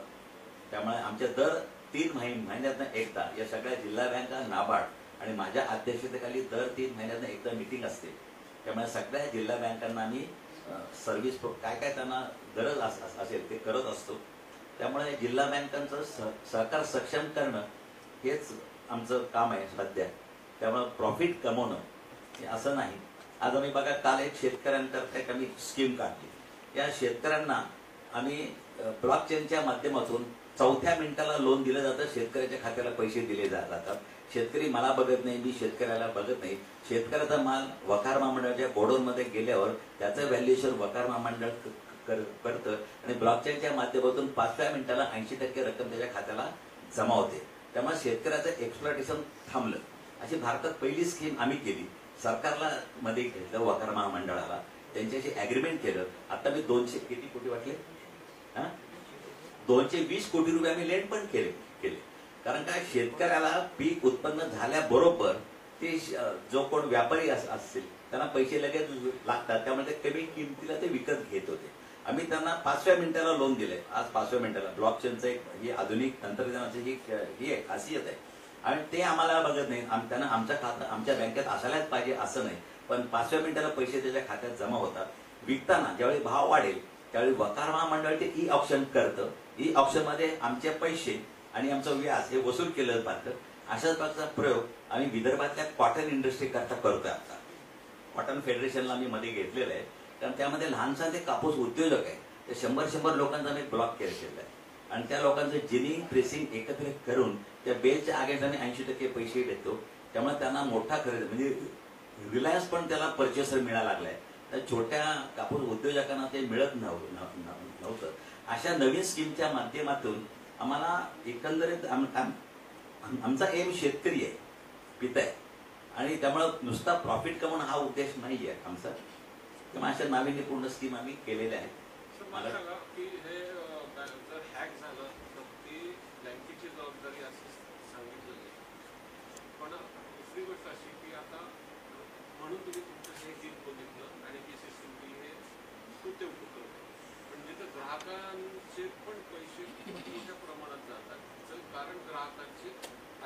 त्यामुळे आमच्या दर 3 महिन्यातनं एकदा या सगळ्या जिल्हा बँका, नाबार्ड आणि माझ्या अध्यक्षतेखाली दर 3 महिन्यातनं एकदा मीटिंग असते. त्यामुळे सगळ्या जिल्हा बँकांना आम्ही सर्व्हिस काय काय त्यांना गरज असेल ते करत असतो. त्यामुळे जिल्हा बँकांचं सहकार सक्षम करणं हेच आमचं काम आहे सध्या. त्यामुळे प्रॉफिट कमवणं हे असं नाही. आज आम्ही बघा, काल एक शेतकऱ्यांकरता एक आम्ही स्कीम काढली. या शेतकऱ्यांना आम्ही ब्लॉकचेनच्या माध्यमातून 4थ्या मिनिटाला लोन दिलं जातं. शेतकऱ्याच्या खात्याला पैसे दिले जातात. शेतकरी मला बघत नाही, मी शेतकऱ्याला बघत नाही. शेतकऱ्याचा माल वकार महामंडळाच्या गोडाऊनमध्ये गेल्यावर त्याचं व्हॅल्युएशन वकार महामंडळ करतं आणि ब्लॉकचेनच्या माध्यमातून 5व्या मिनिटाला 80% रक्कम त्याच्या खात्याला जमा होते. त्यामुळे शेतकऱ्याचं एक्सप्लॉयटेशन थांबलं. अशी भारतात पहिली स्कीम आम्ही केली. सरकारला मध्ये घेतलं, वकार महामंडळाला त्यांच्याशी अग्रीमेंट केलं. आता मी 200 किती कोटी वाटले, 220 कोटी रुपये आम्ही लेंड पण केले. कारण काय, शेतकऱ्याला पीक उत्पन्न झाल्याबरोबर ते जो कोण व्यापारी असतील त्यांना पैसे लगेच लागतात. त्यामुळे ते कमी किमतीला ते विकत घेत होते. आम्ही त्यांना 5व्या मिनिटाला लोन दिलंय. आज 5व्या मिनिटाला ब्लॉकचेनचं एक ही आधुनिक तंत्रज्ञानाची ही एक खासियत आहे. आणि ते आम्हाला बघत नाही. त्यांना आमच्या खातं आमच्या बँकेत असायलाच पाहिजे असं नाही, पण 5व्या मिनिटाला पैसे त्याच्या खात्यात जमा होतात. विकताना ज्यावेळी भाव वाढेल त्यावेळी वकार महामंडळ ते ई ऑप्शन करतं. ई ऑप्शन मध्ये आमचे पैसे आणि आमचं व्याज हे वसूल केलं जातं. अशाच प्रकारचा प्रयोग आम्ही विदर्भातल्या कॉटन इंडस्ट्री करता करतोय. आता कॉटन फेडरेशनला आम्ही मध्ये घेतलेलं आहे. कारण त्यामध्ये लहानसा ते कापूस उद्योजक आहे. ते 100 लोकांचा आम्ही ब्लॉक केलेलं आहे. आणि त्या लोकांचं जिनिंग, प्रेसिंग एकत्र करून त्या बेलच्या आगेत आम्ही 80% पैसे देतो. त्यामुळे त्यांना मोठा खरेदी म्हणजे रिलायन्स पण त्याला परचेसर मिळायला लागलाय. तर छोट्या कापूस उद्योजकांना ते मिळत नव्हतं. अशा नवीन स्कीमच्या माध्यमातून आम्हाला एकंदरीत आमचा एम शेतकरी आहे, पिता आहे. आणि त्यामुळे नुसता प्रॉफिट कमवणं हा उद्देश नाही आहे आमचा. त्यामुळे अशा नाविन्यपूर्ण स्कीम आम्ही केलेल्या आहेत. मला सांगा की हे जर हॅक झालं तर ती बँकेची जबाबदारी असं सांगितलं आहे. पण दुसरी गोष्ट अशी की आता म्हणून तुम्ही तुमचं हे डील बघितलं आणि ही सिस्टम हे कृत्य उपक्रम, पण जिथं ग्राहकांचे पण पैसे खूप मोठ्या प्रमाणात जातात कारण ग्राहकांचे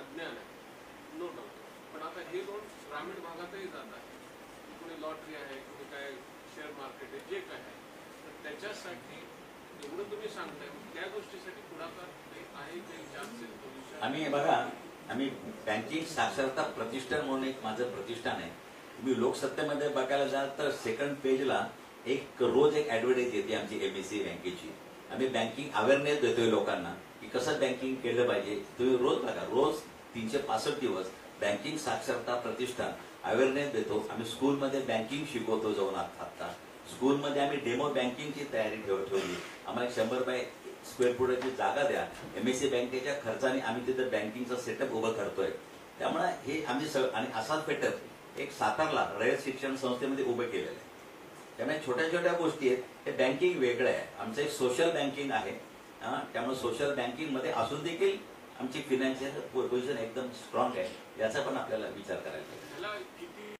अज्ञान आहे, नो डाऊट. पण आता हे लोन ग्रामीण भागातही जातात. कुणी लॉटरी आहे, कुणी काय शेअर मार्केट आहे, जे काय आहे. तर त्याच्यासाठी एवढं तुम्ही सांगताय, त्या गोष्टीसाठी पुढाकार आहे काही चान्सेस? आम्ही बघा, आम्ही बँकिंग साक्षरता प्रतिष्ठान म्हणून एक माझं प्रतिष्ठान आहे. तुम्ही लोकसत्तेमध्ये बघायला जाल तर 2nd पेजला रोज एक ऍडव्हर्टाईज येते आमची एमएससी बँकेची. आम्ही बँकिंग अवेअरनेस देतोय लोकांना की कसं बँकिंग केलं पाहिजे. तुम्ही रोज बघा, रोज 365 दिवस बँकिंग साक्षरता प्रतिष्ठान अवेअरनेस देतो. आम्ही स्कूलमध्ये बँकिंग शिकवतो जाऊन. आता स्कूलमध्ये आम्ही डेमो बँकिंगची तयारी ठेवली. आम्हाला 100 बाय स्क्वेअर फुटाची जागा द्या. एमएससी बँकेच्या खर्चाने आम्ही तिथं बँकिंगचं सेटअप उभं करतोय. त्यामुळे हे आमची आणि असाच सेटअप एक सातारला रयत शिक्षण संस्थेमध्ये उभं केलेलं आहे. त्यामुळे छोट्या छोट्या गोष्टी आहेत. हे बँकिंग वेगळं आहे. आमचं एक सोशल बँकिंग आहे. त्यामुळे सोशल बँकिंग मध्ये असून देखील आमची फायनान्शियल पोझिशन एकदम स्ट्रॉंग आहे. याचा पण आपल्याला विचार करायला पाहिजे. ह्याला किती